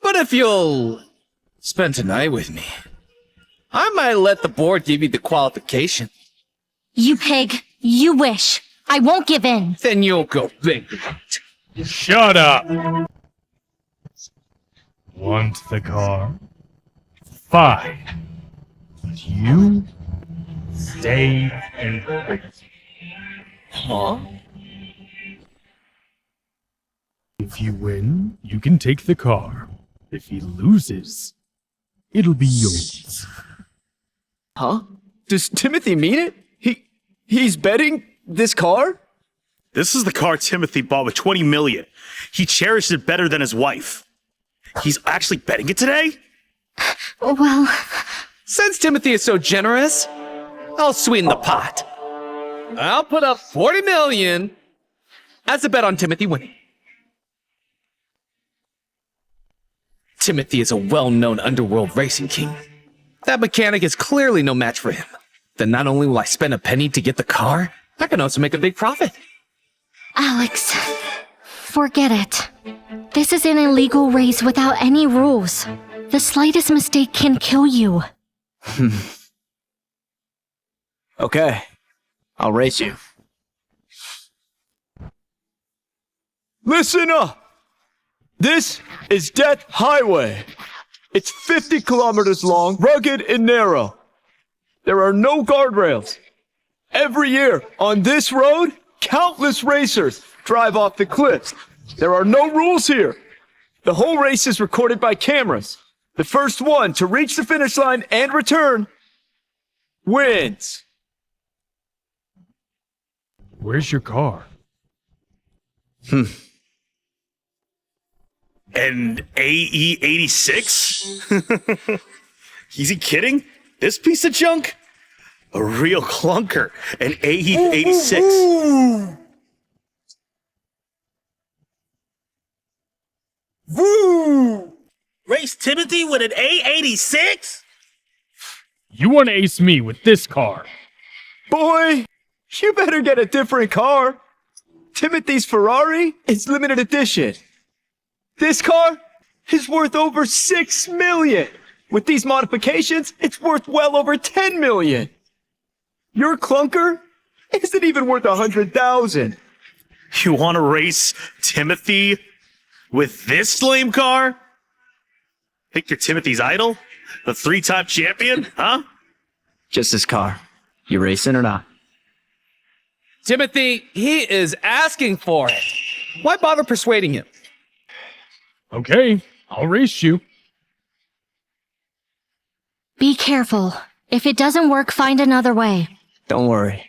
But if you'll spend tonight with me, I might let the board give you the qualification. You pig, you wish. I won't give in. Then you'll go bankrupt. Shut up! Want the car? Fine. But you stay in prison. Huh? If you win, you can take the car. If he loses, it'll be yours. Huh? Does Timothy mean it? He's betting this car? This is the car Timothy bought with $20 million. He cherished it better than his wife. He's actually betting it today? Well, Since Timothy is so generous, I'll sweeten the pot. I'll put up $40 million as a bet on Timothy winning. Timothy is a well-known underworld racing king. That mechanic is clearly no match for him. Then not only will I spend a penny to get the car, I can also make a big profit. Alex, forget it. This is an illegal race without any rules. The slightest mistake can kill you. Okay. I'll race you. Listen up! This is Death Highway. It's 50 kilometers long, rugged and narrow. There are no guardrails. Every year, on this road, countless racers drive off the cliffs. There are no rules here. The whole race is recorded by cameras. The first one to reach the finish line and return wins. Where's your car? An AE86? Is he kidding? This piece of junk? A real clunker. An AE86. Race Timothy with an A86? You want to ace me with this car? Boy, you better get a different car. Timothy's Ferrari is limited edition. This car is worth over 6 million. With these modifications, it's worth well over 10 million. Your clunker isn't even worth 100,000. You want to race Timothy with this lame car? Think you're Timothy's idol? The 3-time champion? Huh? Just this car. You racing or not? Timothy, he is asking for it. Why bother persuading him? Okay, I'll race you. Be careful. If it doesn't work, find another way. Don't worry.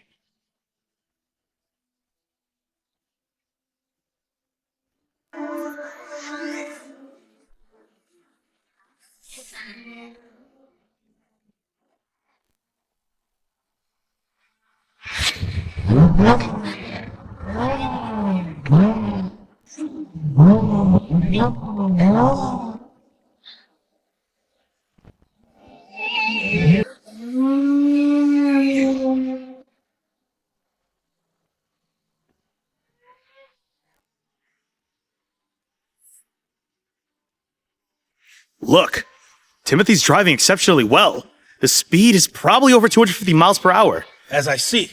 Look, Timothy's driving exceptionally well. The speed is probably over 250 miles per hour. As I see,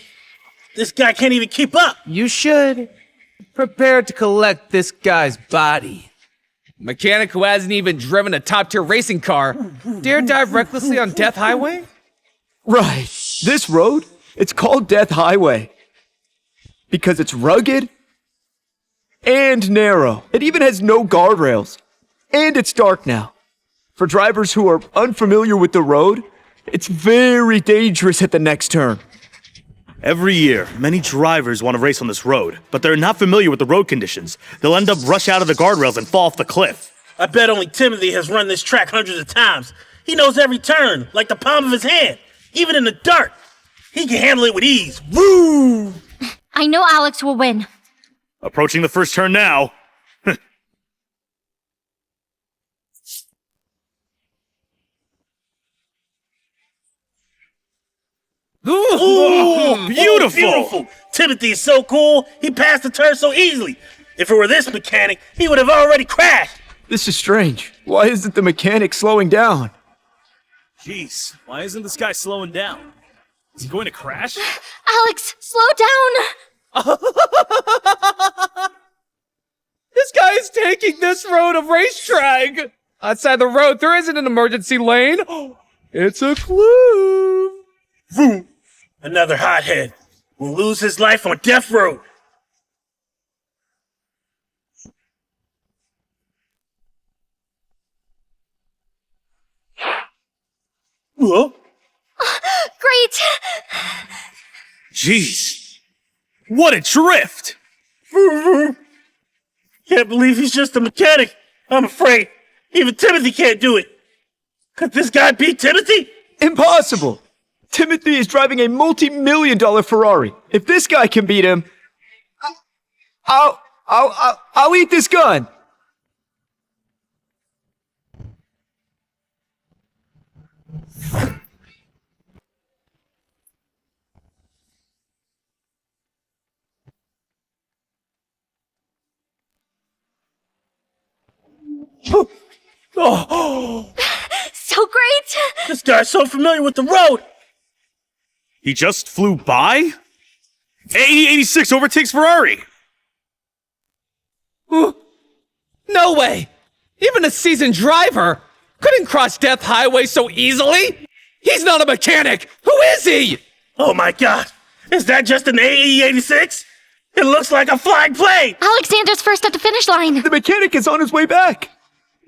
this guy can't even keep up. You should prepare to collect this guy's body. Mechanic who hasn't even driven a top-tier racing car dare dive recklessly on Death Highway? Right. This road, it's called Death Highway. Because it's rugged and narrow. It even has no guardrails. And it's dark now. For drivers who are unfamiliar with the road, it's very dangerous at the next turn. Every year, many drivers want to race on this road, but they're not familiar with the road conditions. They'll end up rush out of the guardrails and fall off the cliff. I bet only Timothy has run this track hundreds of times. He knows every turn, like the palm of his hand. Even in the dark, he can handle it with ease. Woo! I know Alex will win. Approaching the first turn now. Ooh, beautiful. Timothy is so cool, he passed the turn so easily. If it were this mechanic, he would have already crashed. This is strange. Why isn't the mechanic slowing down? Jeez, why isn't this guy slowing down? Is he going to crash? Alex, slow down! This guy is taking this road a racetrack. Outside the road, there isn't an emergency lane. It's a clue. Vroom. Another hothead will lose his life on Death Road. Whoa. Great! Jeez, what a drift! Can't believe he's just a mechanic. I'm afraid even Timothy can't do it. Could this guy beat Timothy? Impossible! Timothy is driving a multi-million-dollar Ferrari. If this guy can beat him, I'll eat this gun. Oh, So great! this guy's so familiar with the road. He just flew by? AE86 overtakes Ferrari! No way! Even a seasoned driver couldn't cross Death Highway so easily! He's not a mechanic! Who is he? Oh my god, is that just an AE86? It looks like a flying plane! Alexander's first at the finish line. The mechanic is on his way back.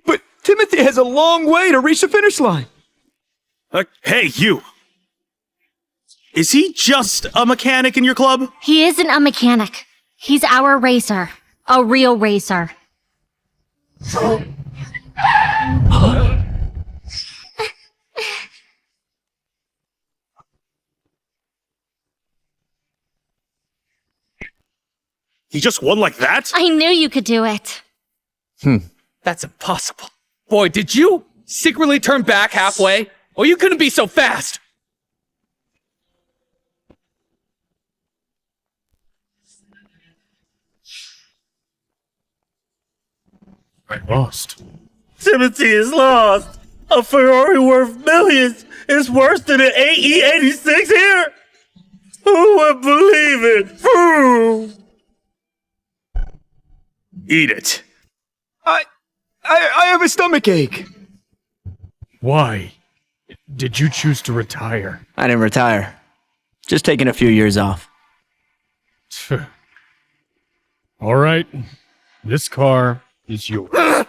But Timothy has a long way to reach the finish line. Hey, you! Is he just a mechanic in your club? He isn't a mechanic. He's our racer. A real racer. He just won like that? I knew you could do it. That's impossible. Boy, did you secretly turn back halfway? Or you couldn't be so fast! I lost. Timothy is lost. A Ferrari worth millions is worse than an AE86 here. Who would believe it? Eat it. I have a stomach ache. Why did you choose to retire? I didn't retire. Just taking a few years off. All right, this car is yours.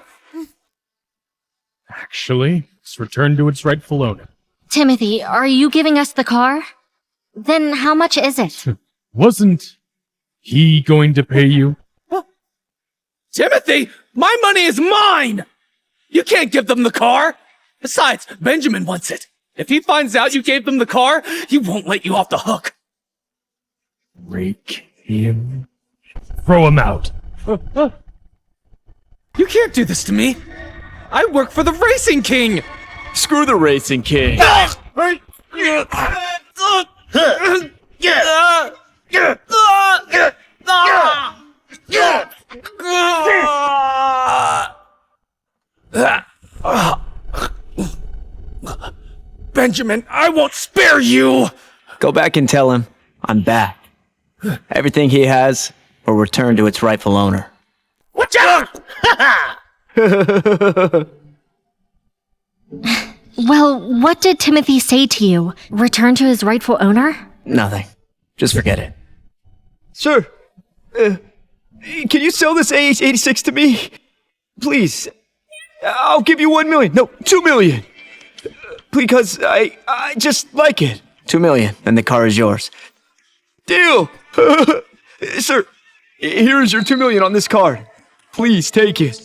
Actually, it's returned to its rightful owner. Timothy, are you giving us the car? Then how much is it? Wasn't he going to pay you? Timothy, my money is mine! You can't give them the car! Besides, Benjamin wants it. If he finds out you gave them the car, he won't let you off the hook. Rake him. Throw him out. You can't do this to me. I work for the Racing King! Screw the Racing King. Benjamin, I won't spare you! Go back and tell him I'm back. Everything he has will return to its rightful owner. Watch out! Well, what did Timothy say to you? Return to his rightful owner? Nothing. Just forget it. Sir, can you sell this AH86 to me? Please. I'll give you 1 million. No, 2 million. Because I just like it. 2 million, and the car is yours. Deal! Sir, here is your 2 million on this card. Please take it.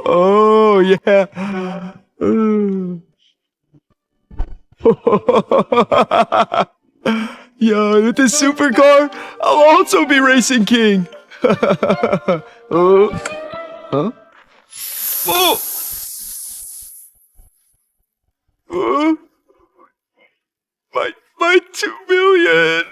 Oh, yeah. Yeah, with this supercar, I'll also be Racing King. Huh? Oh! My 2 million!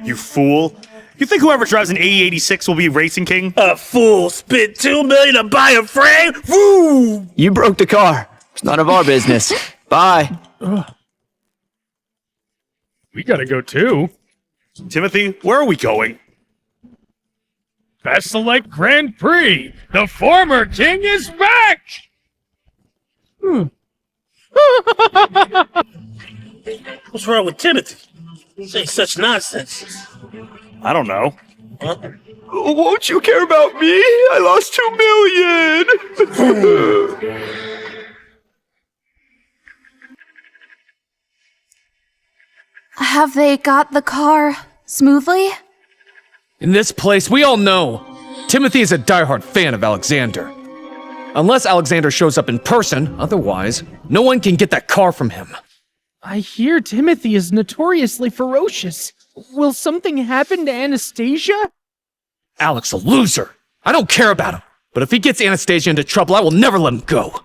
You fool. You think whoever drives an AE86 will be Racing King? A fool spent $2 million to buy a frame? Woo! You broke the car. It's none of our business. Bye. We gotta go too. Timothy, where are we going? Best Select Grand Prix. The former king is back. What's wrong with Timothy? Say such nonsense. I don't know. Won't you care about me? I lost 2 million! Have they got the car smoothly? In this place, we all know Timothy is a diehard fan of Alexander. Unless Alexander shows up in person, otherwise, no one can get that car from him. I hear Timothy is notoriously ferocious. Will something happen to Anastasia? Alex, a loser. I don't care about him. But if he gets Anastasia into trouble, I will never let him go.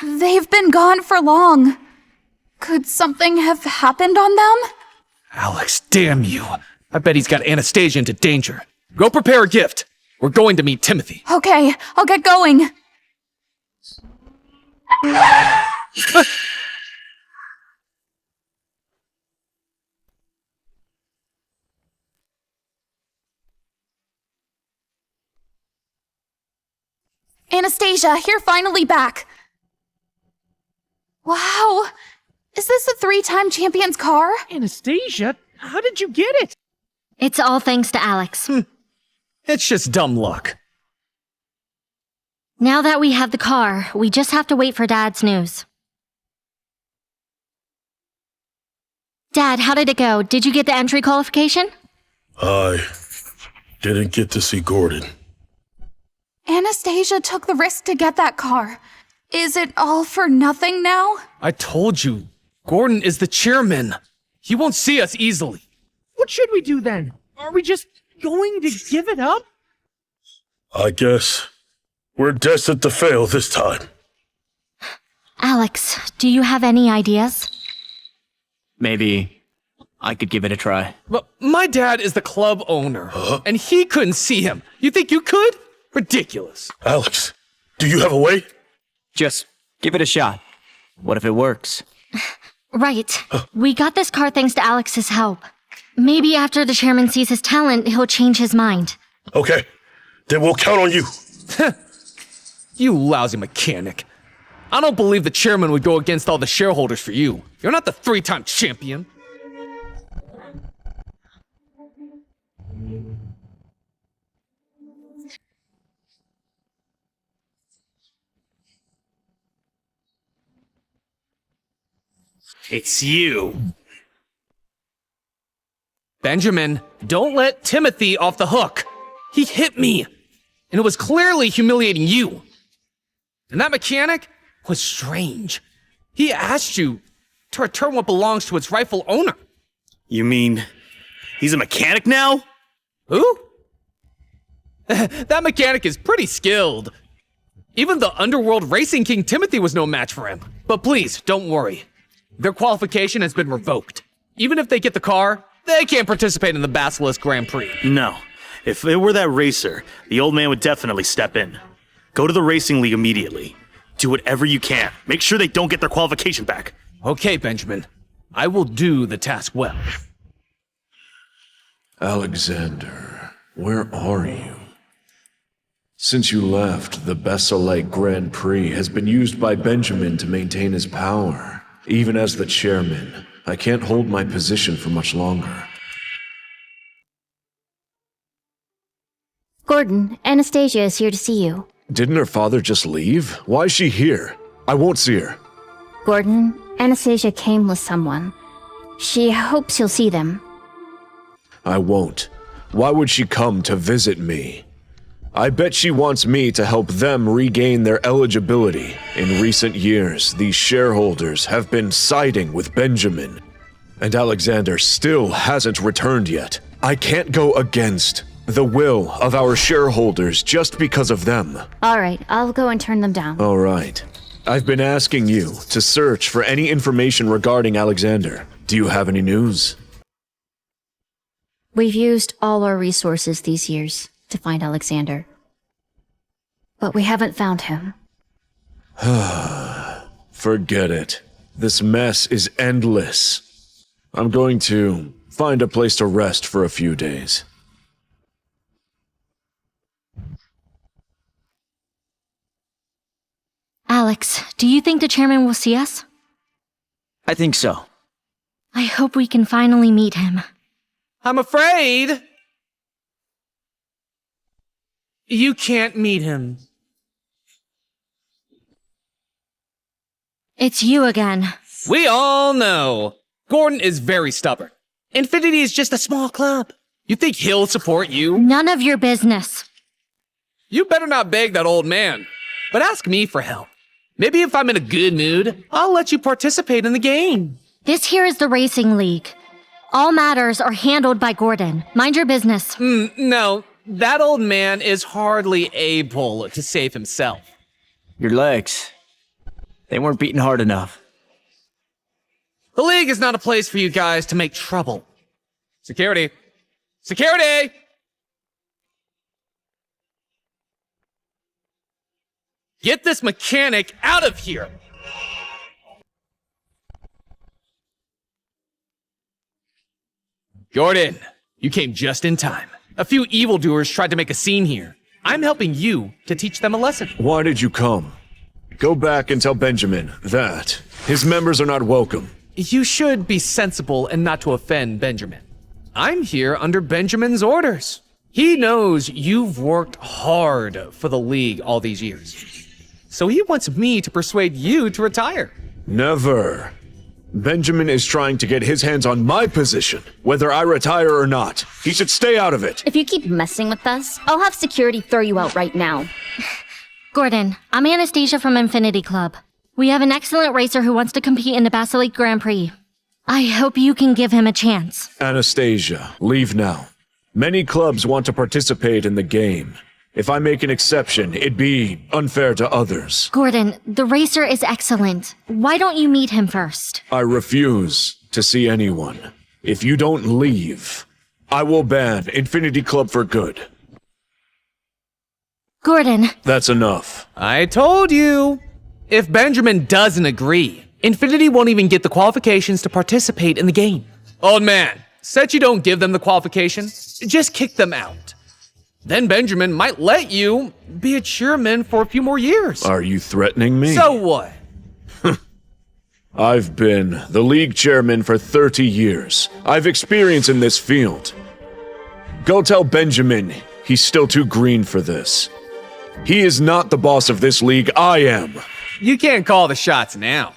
They've been gone for long. Could something have happened on them? Alex, damn you. I bet he's got Anastasia into danger. Go prepare a gift. We're going to meet Timothy. Okay, I'll get going. Anastasia, you're finally back. Wow. Is this a 3-time champion's car? Anastasia, how did you get it? It's all thanks to Alex. It's just dumb luck. Now that we have the car, we just have to wait for Dad's news. Dad, how did it go? Did you get the entry qualification? I didn't get to see Gordon. Anastasia took the risk to get that car. Is it all for nothing now? I told you, Gordon is the chairman. He won't see us easily. What should we do then? Are we just going to give it up? I guess we're destined to fail this time. Alex, do you have any ideas? Maybe I could give it a try. But my dad is the club owner, and he couldn't see him. You think you could? Ridiculous. Alex, do you have a way? Just give it a shot. What if it works? Right. We got this car thanks to Alex's help. Maybe after the chairman sees his talent, he'll change his mind. Okay, then we'll count on you. You lousy mechanic. I don't believe the chairman would go against all the shareholders for you. You're not the 3-time champion. It's you. Benjamin, don't let Timothy off the hook. He hit me, and it was clearly humiliating you. And that mechanic was strange. He asked you to return what belongs to its rightful owner. You mean he's a mechanic now? Who? That mechanic is pretty skilled. Even the underworld racing king Timothy was no match for him. But please, don't worry. Their qualification has been revoked. Even if they get the car, they can't participate in the Basilisk Grand Prix. No. If it were that racer, the old man would definitely step in. Go to the racing league immediately. Do whatever you can. Make sure they don't get their qualification back. Okay, Benjamin. I will do the task well. Alexander, where are you? Since you left, the Basilisk Grand Prix has been used by Benjamin to maintain his power. Even as the chairman, I can't hold my position for much longer. Gordon, Anastasia is here to see you. Didn't her father just leave? Why is she here? I won't see her. Gordon, Anastasia came with someone. She hopes you'll see them. I won't. Why would she come to visit me? I bet she wants me to help them regain their eligibility. In recent years, these shareholders have been siding with Benjamin, and Alexander still hasn't returned yet. I can't go against the will of our shareholders just because of them. Alright, I'll go and turn them down. All right. I've been asking you to search for any information regarding Alexander. Do you have any news? We've used all our resources these years to find Alexander. But we haven't found him. Forget it. This mess is endless. I'm going to find a place to rest for a few days. Alex, do you think the chairman will see us? I think so. I hope we can finally meet him. I'm afraid you can't meet him. It's you again. We all know. Gordon is very stubborn. Infinity is just a small club. You think he'll support you? None of your business. You better not beg that old man. But ask me for help. Maybe if I'm in a good mood, I'll let you participate in the game. This here is the racing league. All matters are handled by Gordon. Mind your business. No, that old man is hardly able to save himself. Your legs. They weren't beating hard enough. The league is not a place for you guys to make trouble. Security. Security! Get this mechanic out of here! Gordon, you came just in time. A few evildoers tried to make a scene here. I'm helping you to teach them a lesson. Why did you come? Go back and tell Benjamin that his members are not welcome. You should be sensible and not to offend Benjamin. I'm here under Benjamin's orders. He knows you've worked hard for the league all these years. So he wants me to persuade you to retire. Never. Benjamin is trying to get his hands on my position, whether I retire or not. He should stay out of it. If you keep messing with us, I'll have security throw you out right now. Gordon, I'm Anastasia from Infinity Club. We have an excellent racer who wants to compete in the Basilisk Grand Prix. I hope you can give him a chance. Anastasia, leave now. Many clubs want to participate in the game. If I make an exception, it'd be unfair to others. Gordon, the racer is excellent. Why don't you meet him first? I refuse to see anyone. If you don't leave, I will ban Infinity Club for good. Gordon. That's enough. I told you. If Benjamin doesn't agree, Infinity won't even get the qualifications to participate in the game. Old man, said you don't give them the qualifications, just kick them out. Then Benjamin might let you be a chairman for a few more years. Are you threatening me? So what? I've been the league chairman for 30 years. I've experience in this field. Go tell Benjamin he's still too green for this. He is not the boss of this league, I am. You can't call the shots now.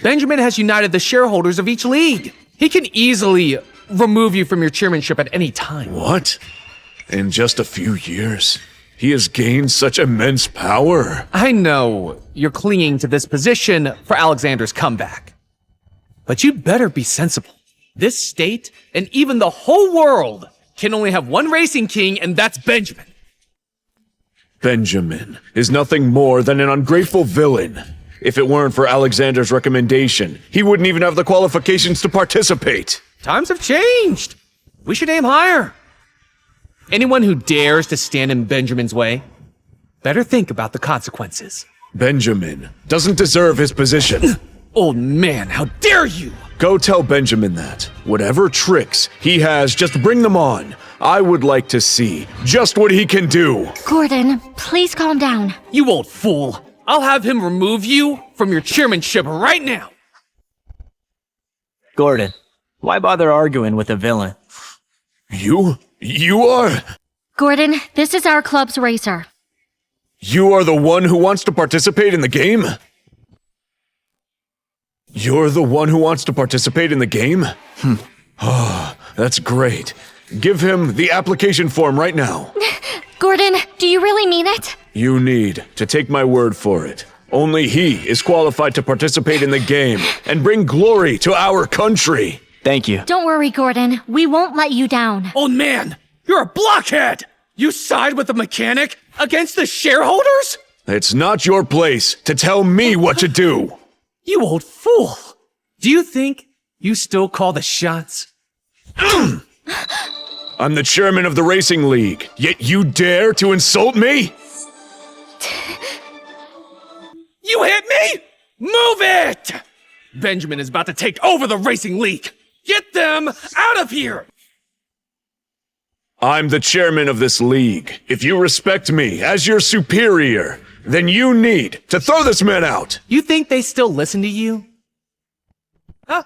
Benjamin has united the shareholders of each league. He can easily remove you from your chairmanship at any time. What? In just a few years, he has gained such immense power. I know you're clinging to this position for Alexander's comeback. But you'd better be sensible. This state, and even the whole world, can only have one racing king, and that's Benjamin. Benjamin is nothing more than an ungrateful villain. If it weren't for Alexander's recommendation, he wouldn't even have the qualifications to participate. Times have changed. We should aim higher. Anyone who dares to stand in Benjamin's way, better think about the consequences. Benjamin doesn't deserve his position. Old man, how dare you! Go tell Benjamin that. Whatever tricks he has, just bring them on. I would like to see just what he can do. Gordon, please calm down. You old fool. I'll have him remove you from your chairmanship right now. Gordon, why bother arguing with a villain? You are? Gordon, this is our club's racer. You are the one who wants to participate in the game? You're the one who wants to participate in the game? Oh, that's great. Give him the application form right now. Gordon, do you really mean it? You need to take my word for it. Only he is qualified to participate in the game and bring glory to our country. Thank you. Don't worry, Gordon. We won't let you down. Old man, you're a blockhead! You side with the mechanic against the shareholders? It's not your place to tell me what to do. You old fool! Do you think you still call the shots? I'm the chairman of the racing league, yet you dare to insult me? You hit me? Move it! Benjamin is about to take over the racing league. Get them out of here! I'm the chairman of this league. If you respect me as your superior, then you need to throw this man out. You think they still listen to you? Hey!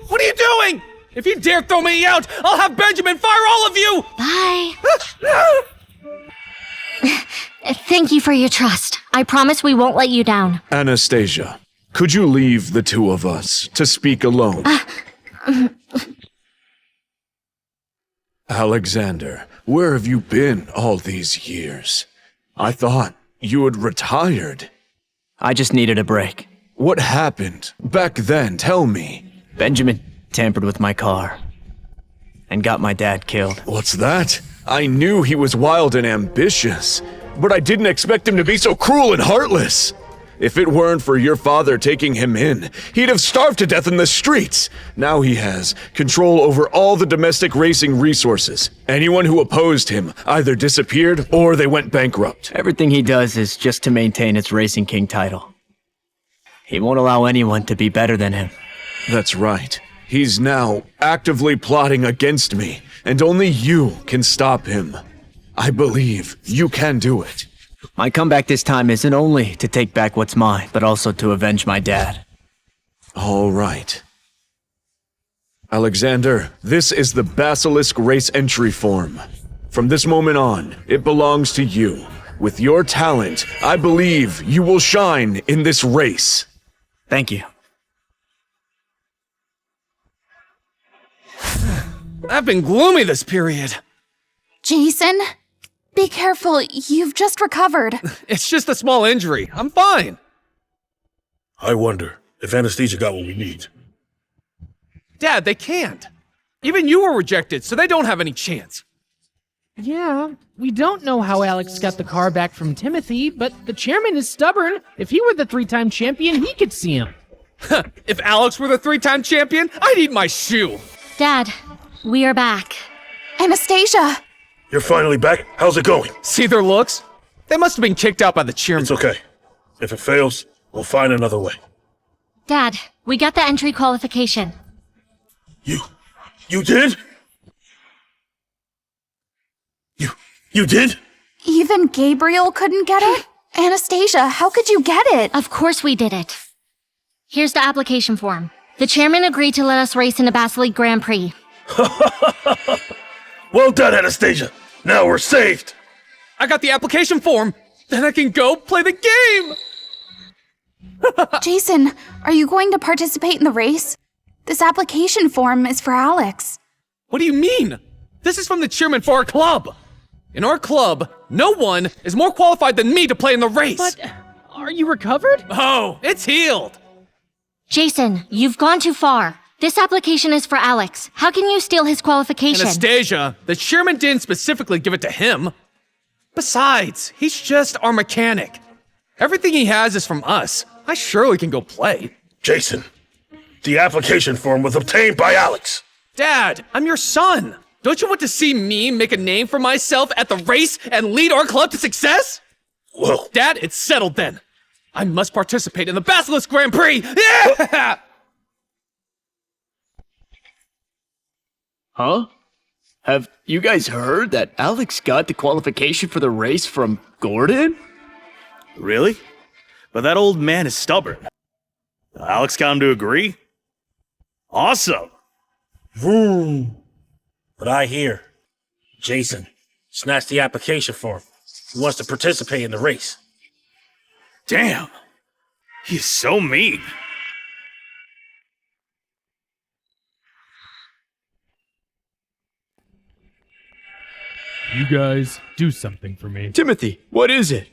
What are you doing? If you dare throw me out, I'll have Benjamin fire all of you! Bye. Thank you for your trust. I promise we won't let you down. Anastasia, could you leave the two of us to speak alone? Alexander, where have you been all these years? I thought you had retired. I just needed a break. What happened back then? Tell me. Benjamin tampered with my car and got my dad killed. What's that? I knew he was wild and ambitious, but I didn't expect him to be so cruel and heartless. If it weren't for your father taking him in, he'd have starved to death in the streets. Now he has control over all the domestic racing resources. Anyone who opposed him either disappeared or they went bankrupt. Everything he does is just to maintain his Racing King title. He won't allow anyone to be better than him. That's right. He's now actively plotting against me, and only you can stop him. I believe you can do it. My comeback this time isn't only to take back what's mine, but also to avenge my dad. All right. Alexander, this is the Basilisk race entry form. From this moment on, it belongs to you. With your talent, I believe you will shine in this race. Thank you. I've been gloomy this period. Jason, be careful. You've just recovered. It's just a small injury. I'm fine. I wonder if Anastasia got what we need. Dad, they can't. Even you were rejected, so they don't have any chance. Yeah, we don't know how Alex got the car back from Timothy, but the chairman is stubborn. If he were the 3-time champion, he could see him. If Alex were the 3-time champion, I'd eat my shoe. Dad, we are back. Anastasia! You're finally back? How's it going? See their looks? They must have been kicked out by the chairman. It's okay. If it fails, we'll find another way. Dad, we got the entry qualification. You did? You did? Even Gabriel couldn't get it? Anastasia, how could you get it? Of course we did it. Here's the application form. The chairman agreed to let us race in the Basilic Grand Prix. Well done, Anastasia. Now we're saved. I got the application form. Then I can go play the game. Jason, are you going to participate in the race? This application form is for Alex. What do you mean? This is from the chairman for our club. In our club, no one is more qualified than me to play in the race. But are you recovered? Oh, it's healed. Jason, you've gone too far. This application is for Alex. How can you steal his qualification? Anastasia, the chairman didn't specifically give it to him. Besides, he's just our mechanic. Everything he has is from us. I surely can go play. Jason, the application form was obtained by Alex. Dad, I'm your son. Don't you want to see me make a name for myself at the race and lead our club to success? Well, Dad, it's settled then. I must participate in the Basilisk Grand Prix! Yeah! Huh? Have you guys heard that Alex got the qualification for the race from Gordon? Really? But that old man is stubborn. Alex got him to agree? Awesome! Vroom. But I hear Jason snatched the application form. He wants to participate in the race. Damn! He's so mean. You guys, do something for me. Timothy, what is it?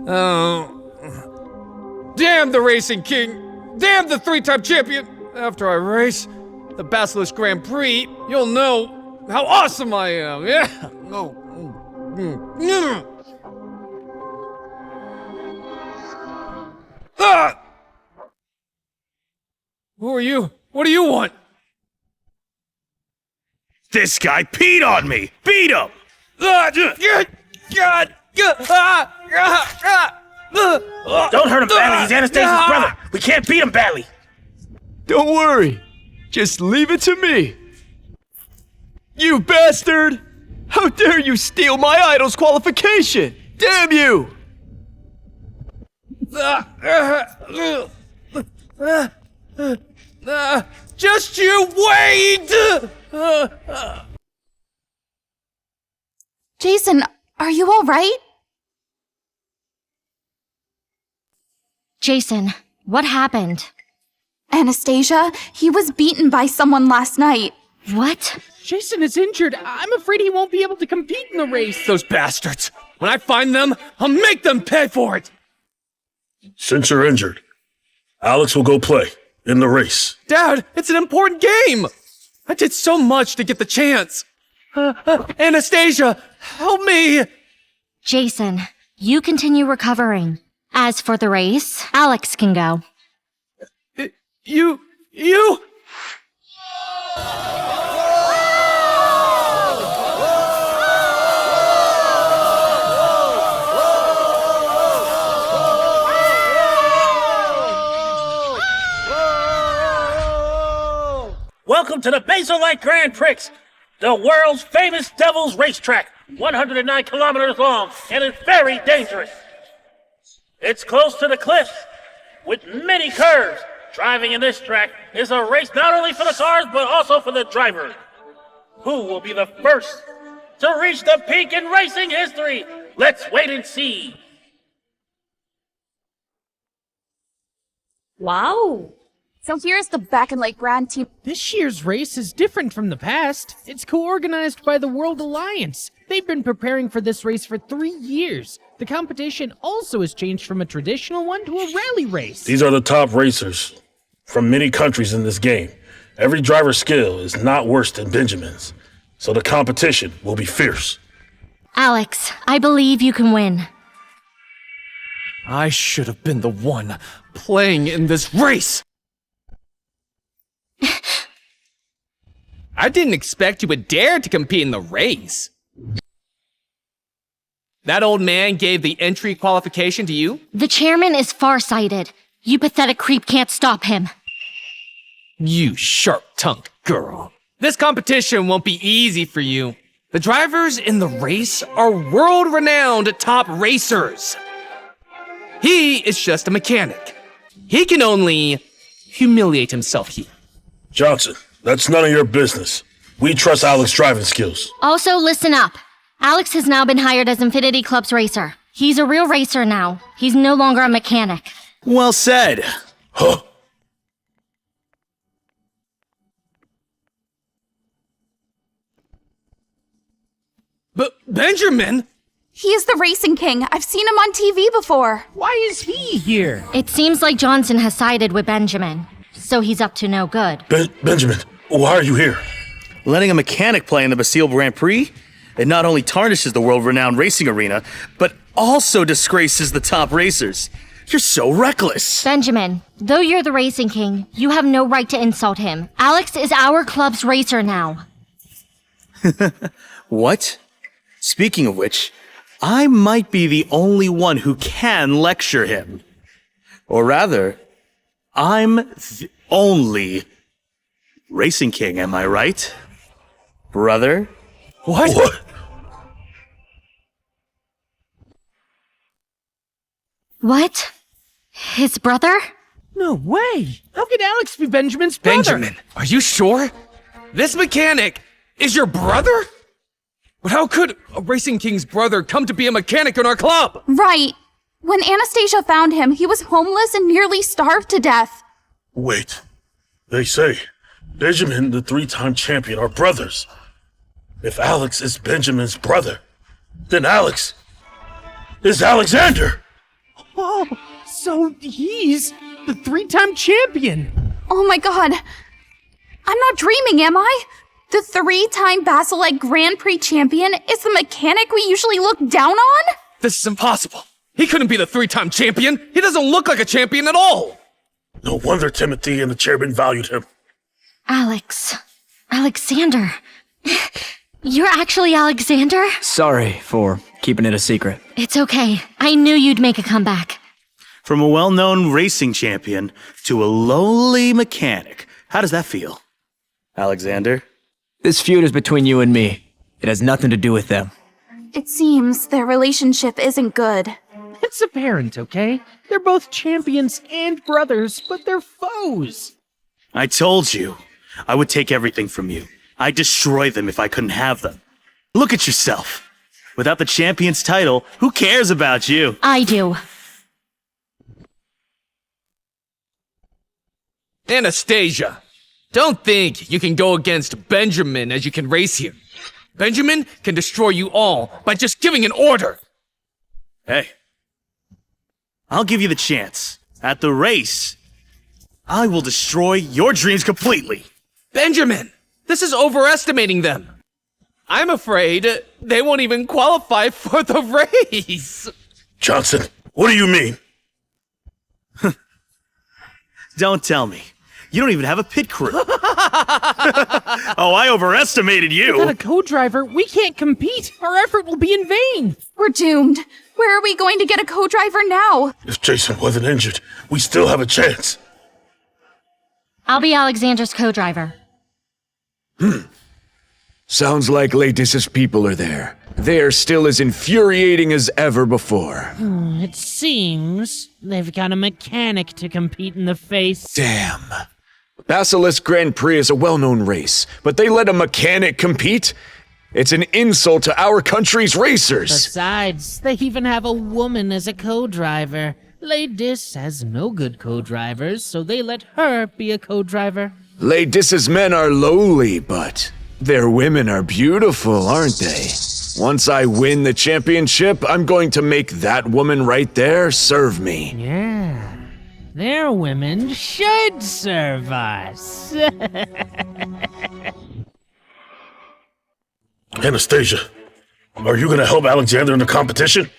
Oh. Damn the Racing King! Damn the 3-time champion! After I race the Basilisk Grand Prix, you'll know how awesome I am, yeah? Oh. Ah! Who are you? What do you want? This guy peed on me! Beat him! Don't hurt him badly. He's Anastasia's brother. We can't beat him badly. Don't worry. Just leave it to me. You bastard! How dare you steal my idol's qualification! Damn you! Just you wait! Jason, are you all right? Jason, what happened? Anastasia, he was beaten by someone last night. What? Jason is injured. I'm afraid he won't be able to compete in the race. Those bastards! When I find them, I'll make them pay for it! Since you're injured, Alex will go play in the race. Dad, it's an important game! I did so much to get the chance. Anastasia, help me! Jason, you continue recovering. As for the race, Alex can go. You... Welcome to the Basilisk Grand Prix, the world's famous Devil's Racetrack, 109 kilometers long, and it's very dangerous. It's close to the cliffs, with many curves. Driving in this track is a race not only for the cars, but also for the drivers. Who will be the first to reach the peak in racing history? Let's wait and see. Wow. So here's the Back and Lake Grand team. This year's race is different from the past. It's co-organized by the World Alliance. They've been preparing for this race for 3 years. The competition also has changed from a traditional one to a rally race. These are the top racers from many countries in this game. Every driver's skill is not worse than Benjamin's, so the competition will be fierce. Alex, I believe you can win. I should have been the one playing in this race. I didn't expect you would dare to compete in the race. That old man gave the entry qualification to you? The chairman is farsighted. You pathetic creep can't stop him. You sharp-tongued girl. This competition won't be easy for you. The drivers in the race are world-renowned top racers. He is just a mechanic. He can only humiliate himself here. Johnson, that's none of your business. We trust Alex's driving skills. Also, listen up. Alex has now been hired as Infinity Club's racer. He's a real racer now. He's no longer a mechanic. Well said. Huh? But Benjamin! He is the Racing King. I've seen him on TV before. Why is he here? It seems like Johnson has sided with Benjamin, so he's up to no good. Benjamin, why are you here? Letting a mechanic play in the Bastille Grand Prix? It not only tarnishes the world-renowned racing arena, but also disgraces the top racers. You're so reckless. Benjamin, though you're the Racing King, you have no right to insult him. Alex is our club's racer now. What? Speaking of which, I might be the only one who can lecture him. Or rather, I'm the only Racing King, am I right? Brother? What? What? His brother? No way! How could Alex be Benjamin's brother? Benjamin, are you sure? This mechanic is your brother? But how could a Racing King's brother come to be a mechanic in our club? Right. When Anastasia found him, he was homeless and nearly starved to death. Wait. They say Benjamin and the 3-time champion are brothers. If Alex is Benjamin's brother, then Alex is Alexander. Oh, so he's the 3-time champion. Oh my god. I'm not dreaming, am I? The 3-time Basilite Grand Prix champion is the mechanic we usually look down on? This is impossible. He couldn't be the 3-time champion. He doesn't look like a champion at all. No wonder Timothy and the chairman valued him. Alexander. You're actually Alexander? Sorry for keeping it a secret. It's okay. I knew you'd make a comeback. From a well-known racing champion to a lowly mechanic. How does that feel, Alexander? This feud is between you and me. It has nothing to do with them. It seems their relationship isn't good. It's apparent, okay? They're both champions and brothers, but they're foes. I told you, I would take everything from you. I'd destroy them if I couldn't have them. Look at yourself. Without the champion's title, who cares about you? I do. Anastasia, don't think you can go against Benjamin as you can race here. Benjamin can destroy you all by just giving an order. Hey, I'll give you the chance. At the race, I will destroy your dreams completely. Benjamin, this is overestimating them. I'm afraid they won't even qualify for the race. Johnson, what do you mean? Don't tell me. You don't even have a pit crew. Oh, I overestimated you. Without a co-driver, we can't compete. Our effort will be in vain. We're doomed. Where are we going to get a co-driver now? If Jason wasn't injured, we still have a chance. I'll be Alexander's co-driver. Sounds like Laetice's people are there. They are still as infuriating as ever before. It seems they've got a mechanic to compete in the face. Damn. Basilisk Grand Prix is a well-known race, but they let a mechanic compete? It's an insult to our country's racers. Besides, they even have a woman as a co-driver. Laetice has no good co-drivers, so they let her be a co-driver. Laetice's men are lowly, but their women are beautiful, aren't they? Once I win the championship, I'm going to make that woman right there serve me. Yeah. Their women should serve us. Anastasia, are you gonna help Alexander in the competition?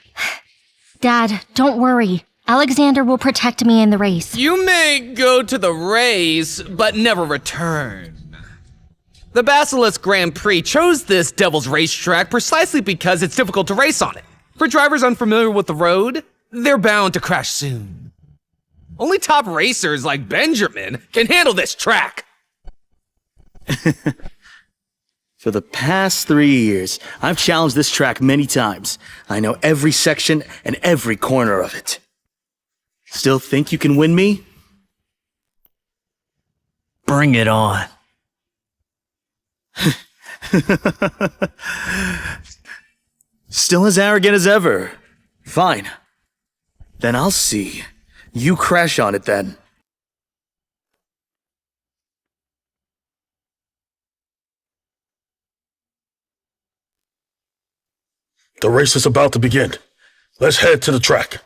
Dad, don't worry. Alexander will protect me in the race. You may go to the race, but never return. The Basilisk Grand Prix chose this devil's racetrack precisely because it's difficult to race on it. For drivers unfamiliar with the road, they're bound to crash soon. Only top racers like Benjamin can handle this track. For the past 3 years, I've challenged this track many times. I know every section and every corner of it. Still think you can win me? Bring it on. Still as arrogant as ever. Fine. Then I'll see. You crash on it then. The race is about to begin. Let's head to the track.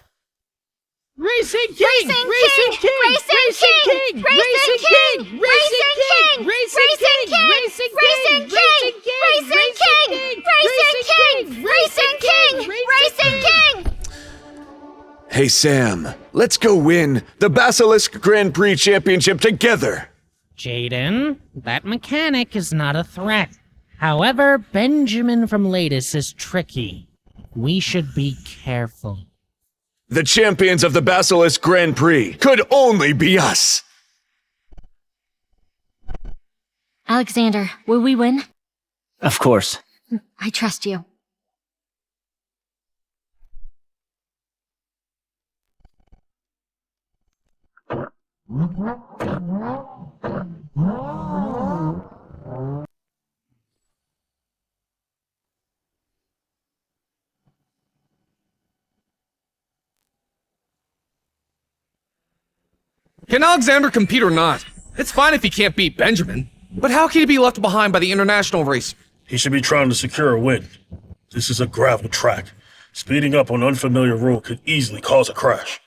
Racing King! Racing King! Racing King! Racing King! Racing King! Racing King! Racing King! Racing King! Racing King! Racing King! Racing King! Hey Sam, let's go win the Basilisk Grand Prix Championship together. Jaden, that mechanic is not a threat. However, Benjamin from Lattice is tricky. We should be careful. The champions of the Basilisk Grand Prix could only be us. Alexander, will we win? Of course. I trust you. Can Alexander compete or not? It's fine if he can't beat Benjamin, but how can he be left behind by the international race? He should be trying to secure a win. This is a gravel track. Speeding up on unfamiliar road could easily cause a crash.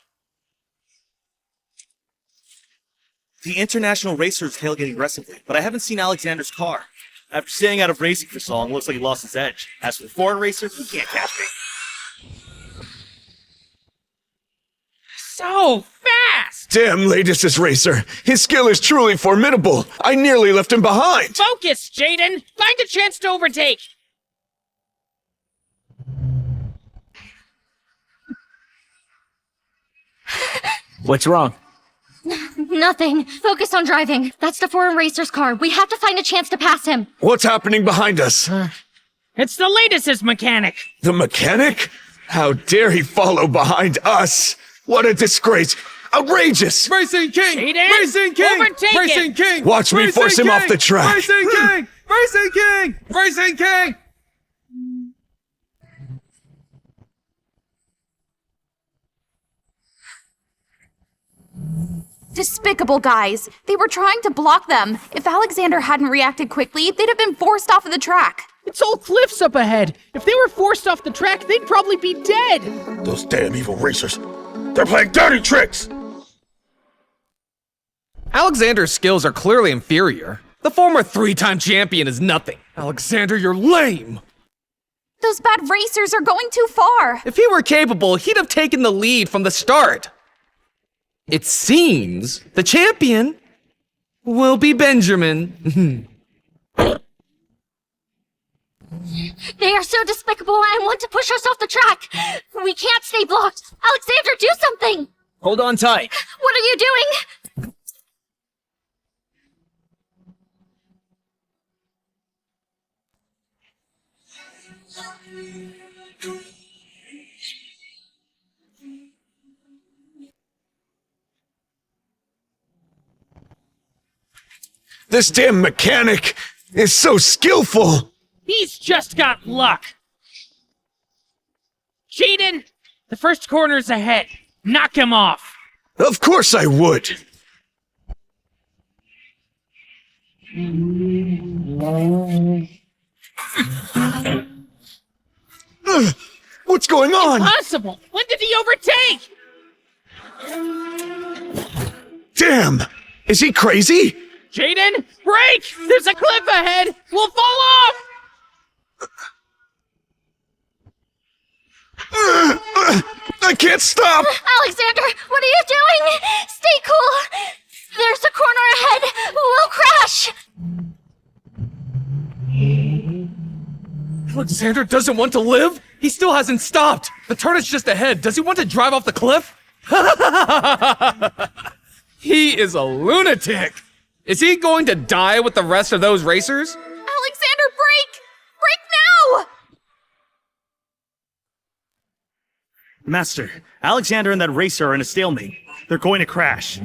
The international racer is tailgating aggressively, but I haven't seen Alexander's car. After staying out of racing for so long, it looks like he lost his edge. As for the foreign racers, he can't catch me. So fast! Damn Lattice's racer. His skill is truly formidable. I nearly left him behind. Focus, Jaden! Find a chance to overtake! What's wrong? Nothing. Focus on driving. That's the foreign racer's car. We have to find a chance to pass him. What's happening behind us? It's the latest mechanic! The mechanic? How dare he follow behind us? What a disgrace! Outrageous! Racing King! Jaden, Racing King! overtake Racing it. King! Watch me Racing force him King! off the track! Racing King! Racing King! Racing King! Despicable guys. They were trying to block them. If Alexander hadn't reacted quickly, they'd have been forced off of the track. It's all cliffs up ahead. If they were forced off the track, they'd probably be dead. Those damn evil racers. They're playing dirty tricks! Alexander's skills are clearly inferior. The former 3-time champion is nothing. Alexander, you're lame! Those bad racers are going too far. If he were capable, he'd have taken the lead from the start. It seems the champion will be Benjamin. They are so despicable and want to push us off the track. We can't stay blocked. Alexander, do something! Hold on tight. What are you doing? This damn mechanic is so skillful! He's just got luck. Jaden, the first corner's ahead. Knock him off. Of course I would! going on? Impossible! When did he overtake? Damn! Is he crazy? Jaden, brake! There's a cliff ahead! We'll fall off! I can't stop! Alexander, what are you doing? Stay cool. There's a corner ahead. We'll crash. Alexander doesn't want to live? He still hasn't stopped. The turn is just ahead. Does he want to drive off the cliff? He is a lunatic. Is he going to die with the rest of those racers? Alexander, brake! Brake now! Master, Alexander and that racer are in a stalemate. They're going to crash.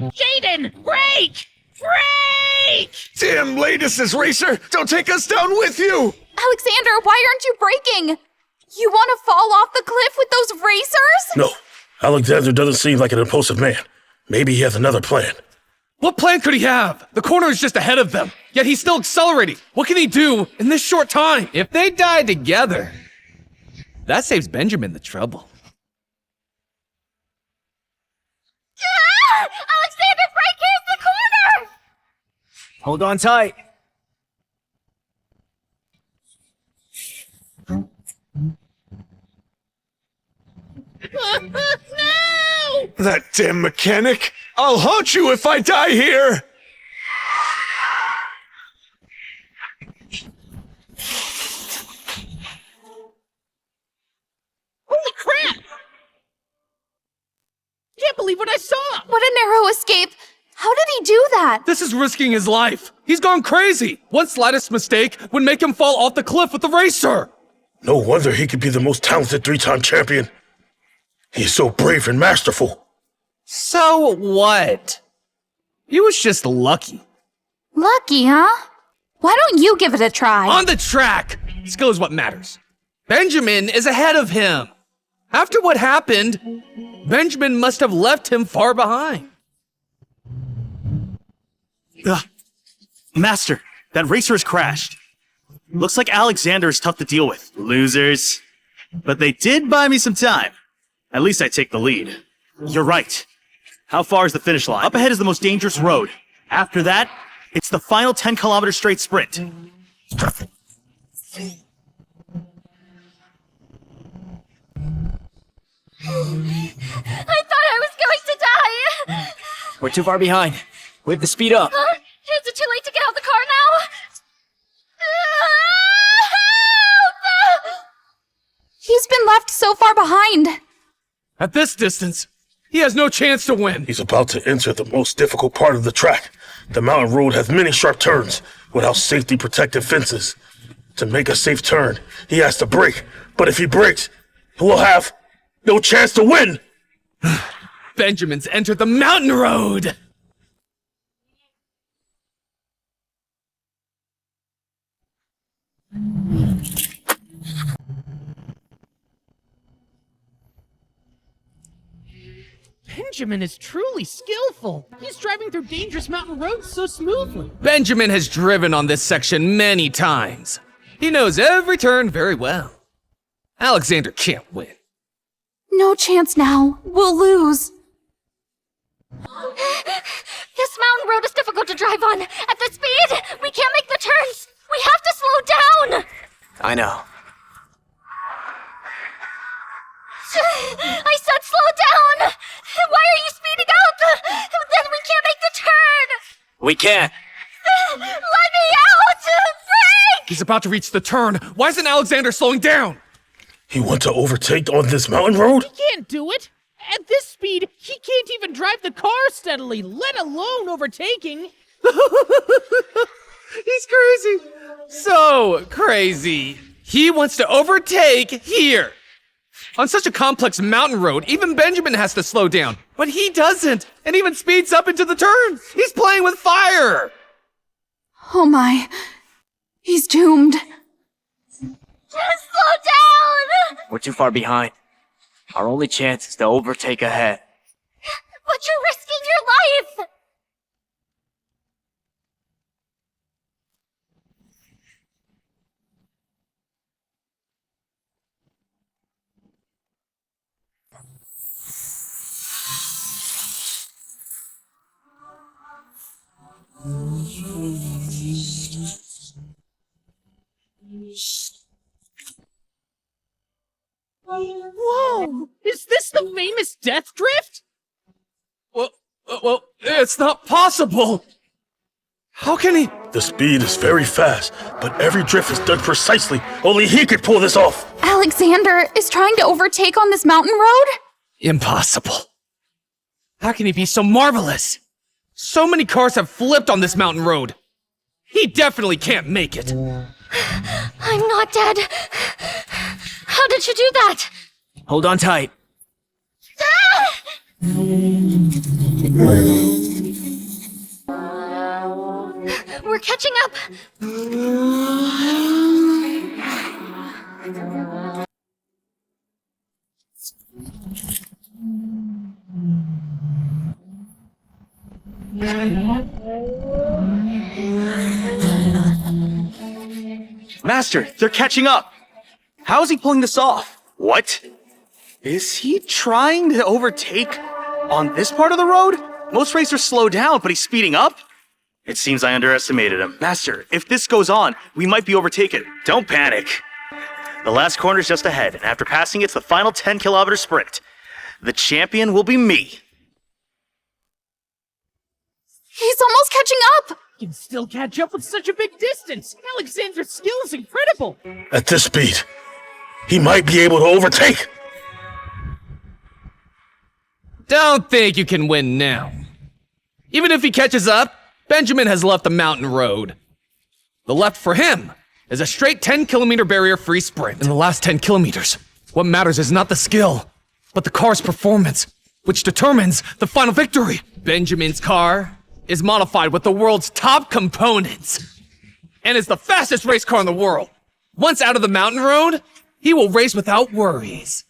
Jaden, brake! Brake! Damn, latest racer! Don't take us down with you! Alexander, why aren't you braking? You want to fall off the cliff with those racers? No, Alexander doesn't seem like an impulsive man. Maybe he has another plan. What plan could he have? The corner is just ahead of them, yet he's still accelerating. What can he do in this short time? If they die together, that saves Benjamin the trouble. Alexander, brake! Here's the corner! Hold on tight. No! That damn mechanic! I'll haunt you if I die here! Holy crap! Can't believe what I saw! What a narrow escape! How did he do that? This is risking his life. He's gone crazy. One slightest mistake would make him fall off the cliff with the racer. No wonder he could be the most talented three-time champion. He is so brave and masterful. So what? He was just lucky. Lucky, huh? Why don't you give it a try? On the track! Skill is what matters. Benjamin is ahead of him. After what happened, Benjamin must have left him far behind. Master, that racer has crashed. Looks like Alexander is tough to deal with. Losers. But they did buy me some time. At least I take the lead. You're right. How far is the finish line? Up ahead is the most dangerous road. After that, it's the final 10-kilometer straight sprint. I thought I was going to die! We're too far behind. We have to speed up. Is it too late to get out the car now? Help! He's been left so far behind. At this distance, he has no chance to win. He's about to enter the most difficult part of the track. The mountain road has many sharp turns without safety protective fences. To make a safe turn, he has to brake. But if he brakes, he will have no chance to win. Benjamin's entered the mountain road. Benjamin is truly skillful. He's driving through dangerous mountain roads so smoothly. Benjamin has driven on this section many times. He knows every turn very well. Alexander can't win. No chance now. We'll lose. This mountain road is difficult to drive on. At this speed, we can't make the turns. We have to slow down. I know. I said slow down. Why are you speeding up? Then we can't make the turn. We can't. Let me out. Break. He's about to reach the turn. Why isn't Alexander slowing down? He wants to overtake on this mountain road? He can't do it. At this speed, he can't even drive the car steadily, let alone overtaking. He's crazy. So crazy. He wants to overtake here. On such a complex mountain road, even Benjamin has to slow down. But he doesn't, and even speeds up into the turn. He's playing with fire. Oh my. He's doomed. Just slow down. We're too far behind. Our only chance is to overtake ahead. But you're risking your life. Whoa! Is this the famous death drift? Well, it's not possible. How can he? The speed is very fast, but every drift is done precisely. Only he could pull this off. Alexander is trying to overtake on this mountain road? Impossible. How can he be so marvelous? So many cars have flipped on this mountain road. He definitely can't make it. I'm not dead. How did you do that? Hold on tight. We're catching up. Master, they're catching up. How is he pulling this off? What? Is he trying to overtake on this part of the road? Most racers slow down, but he's speeding up? It seems I underestimated him. Master, if this goes on, we might be overtaken. Don't panic. The last corner's just ahead, and after passing it's the final 10-kilometer sprint. The champion will be me. He's almost catching up! You can still catch up with such a big distance. Alexander's skill is incredible. At this speed, he might be able to overtake. Don't think you can win now. Even if he catches up, Benjamin has left the mountain road. The left for him is a straight 10-kilometer barrier-free sprint. In the last 10 kilometers, what matters is not the skill, but the car's performance, which determines the final victory. Benjamin's car is modified with the world's top components and is the fastest race car in the world. Once out of the mountain road, he will race without worries.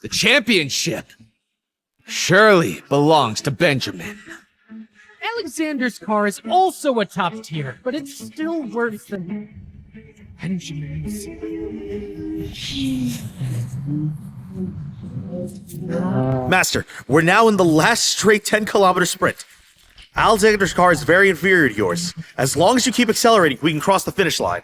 The championship surely belongs to Benjamin. Alexander's car is also a top tier, but it's still worse than Benjamin's. Master, we're now in the last straight 10-kilometer sprint. Alexander's car is very inferior to yours. As long as you keep accelerating, we can cross the finish line.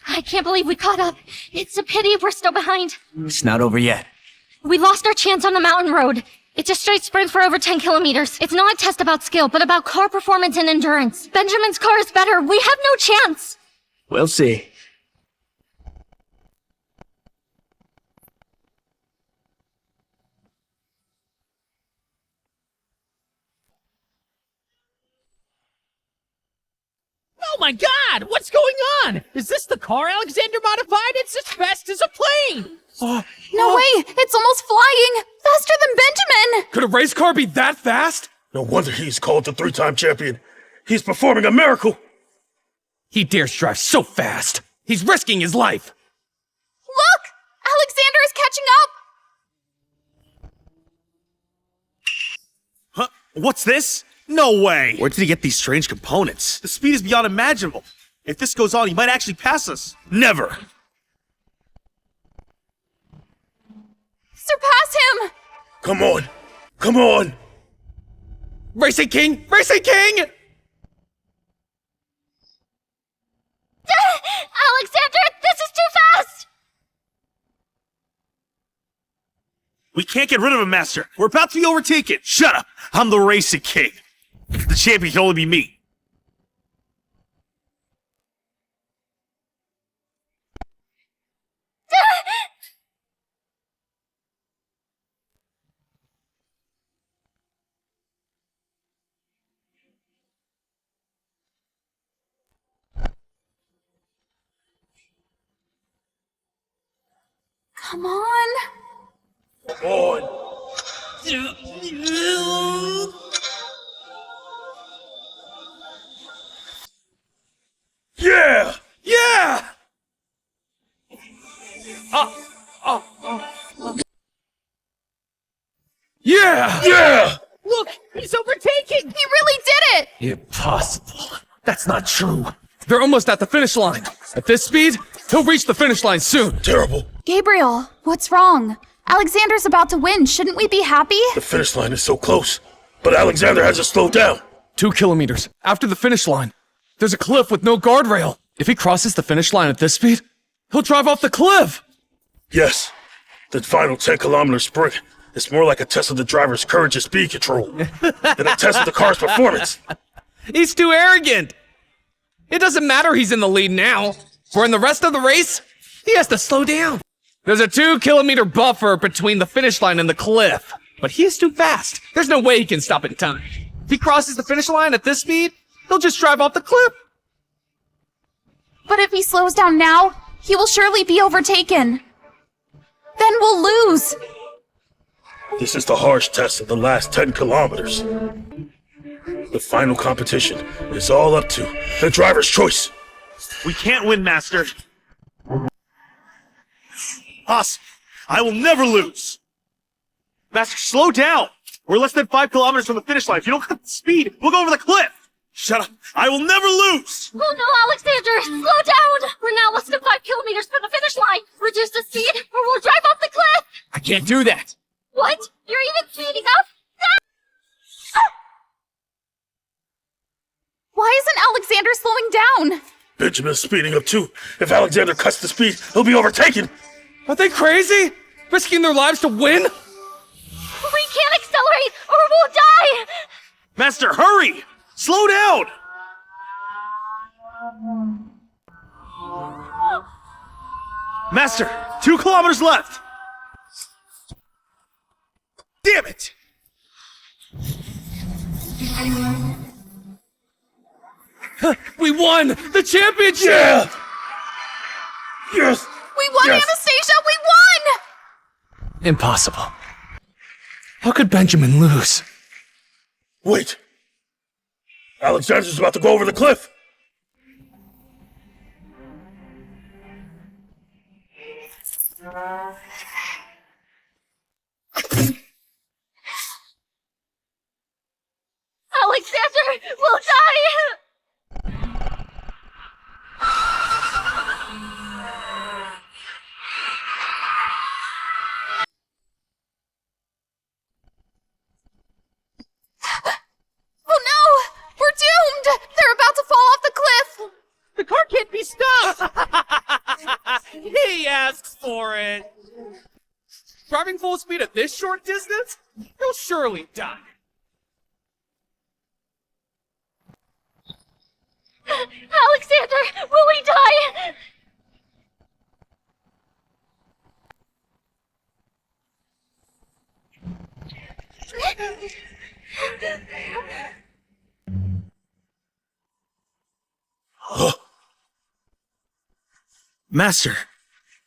I can't believe we caught up. It's a pity we're still behind. It's not over yet. We lost our chance on the mountain road. It's a straight sprint for over 10 kilometers. It's not a test about skill, but about car performance and endurance. Benjamin's car is better. We have no chance. We'll see. Oh my god! What's going on? Is this the car Alexander modified? It's as fast as a plane! No way! It's almost flying! Faster than Benjamin! Could a race car be that fast? No wonder he's called the 3-time champion. He's performing a miracle. He dares drive so fast. He's risking his life. Look! Alexander is catching up! Huh? What's this? No way! Where did he get these strange components? The speed is beyond imaginable. If this goes on, he might actually pass us. Never. Surpass him! Come on. Come on. Racing King! Racing King! Alexander, this is too fast! We can't get rid of him, Master. We're about to be overtaken. Shut up. I'm the Racing King. The champion can only be me. Come on. Come on. Yeah! Yeah! Yeah! Yeah! Look! He's overtaking! He really did it! Impossible. That's not true. They're almost at the finish line. At this speed, he'll reach the finish line soon. Terrible. Gabriel, what's wrong? Alexander's about to win. Shouldn't we be happy? The finish line is so close. But Alexander hasn't slowed down. 2 kilometers after the finish line. There's a cliff with no guardrail. If he crosses the finish line at this speed, he'll drive off the cliff. Yes. The final 10-kilometer sprint is more like a test of the driver's courage and speed control than a test of the car's performance. He's too arrogant. It doesn't matter he's in the lead now. For in the rest of the race, he has to slow down. There's a 2-kilometer buffer between the finish line and the cliff. But he is too fast. There's no way he can stop in time. If he crosses the finish line at this speed, he'll just drive off the cliff. But if he slows down now, he will surely be overtaken. Then we'll lose. This is the harsh test of the last 10 kilometers. The final competition is all up to the driver's choice. We can't win, Master. Haas, I will never lose. Master, slow down. We're less than 5 kilometers from the finish line. If you don't cut the speed, we'll go over the cliff. Shut up. I will never lose. Oh no, Alexander! Slow down! We're now less than 5 kilometers from the finish line! Reduce the speed, or we'll drive off the cliff! I can't do that. What? You're even speeding up? Why isn't Alexander slowing down? Benjamin's speeding up too. If Alexander cuts the speed, he'll be overtaken. Are they crazy? Risking their lives to win? We can't accelerate, or we'll die! Master, hurry! Slow down! Master, 2 kilometers left! Damn it! We won the championship! Yeah! Yes! We won, Yes. Anastasia! We won! Impossible. How could Benjamin lose? Wait! Alexander's about to go over the cliff! Alexander, we'll die! Oh no! We're doomed! They're about to fall off the cliff! The car can't be stopped! He asks for it! Driving full speed at this short distance? He'll surely die. Alexander, will we die? Master,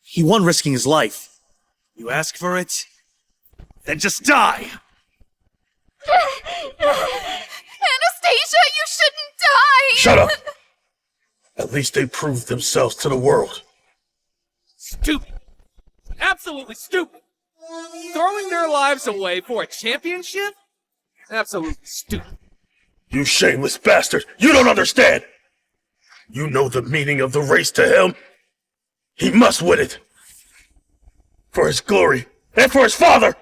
he won risking his life. You ask for it, then just die! Anastasia, you shouldn't die! Shut up! At least they proved themselves to the world. Stupid. Absolutely stupid. Throwing their lives away for a championship? Absolutely stupid. You shameless bastard! You don't understand! You know the meaning of the race to him? He must win it! For his glory, and for his father!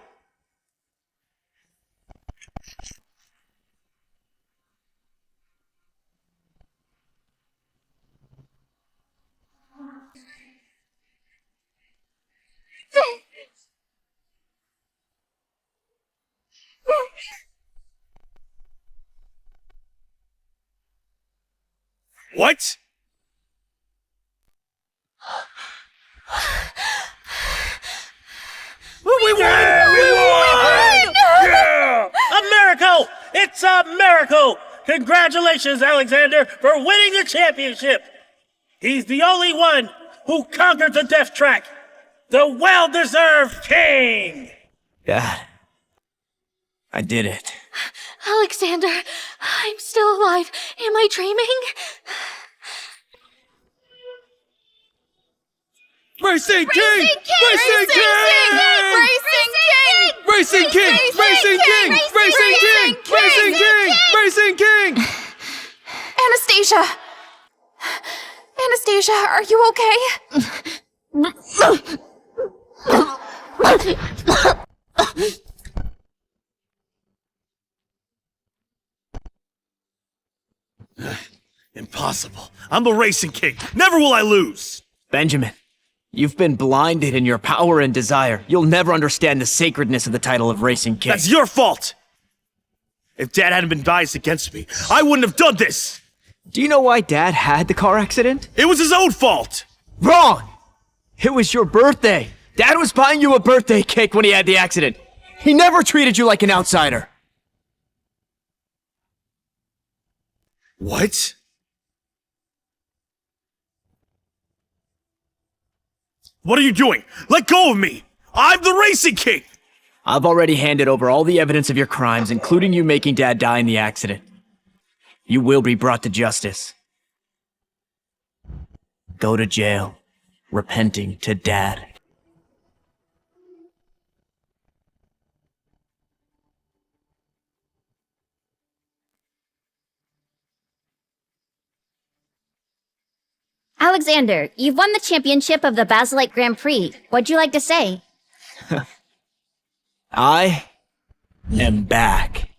What? We won! Yeah! A miracle! It's a miracle! Congratulations, Alexander, for winning the championship! He's the only one who conquered the death track! The well-deserved king! Dad, I did it. Alexander, I'm still alive. Am I dreaming? Racing King! Racing King! Racing King! Racing King! Racing King! Racing King! Racing King! Anastasia! Anastasia, are you okay? impossible. I'm the Racing King. Never will I lose. Benjamin, you've been blinded in your power and desire. You'll never understand the sacredness of the title of Racing King. That's your fault. If Dad hadn't been biased against me, I wouldn't have done this. Do you know why Dad had the car accident? It was his own fault. Wrong! It was your birthday. Dad was buying you a birthday cake when he had the accident. He never treated you like an outsider. What? What are you doing? Let go of me! I'm the Racing King! I've already handed over all the evidence of your crimes, including you making Dad die in the accident. You will be brought to justice. Go to jail, repenting to Dad. Alexander, you've won the championship of the Basilite Grand Prix. What'd you like to say? I am back.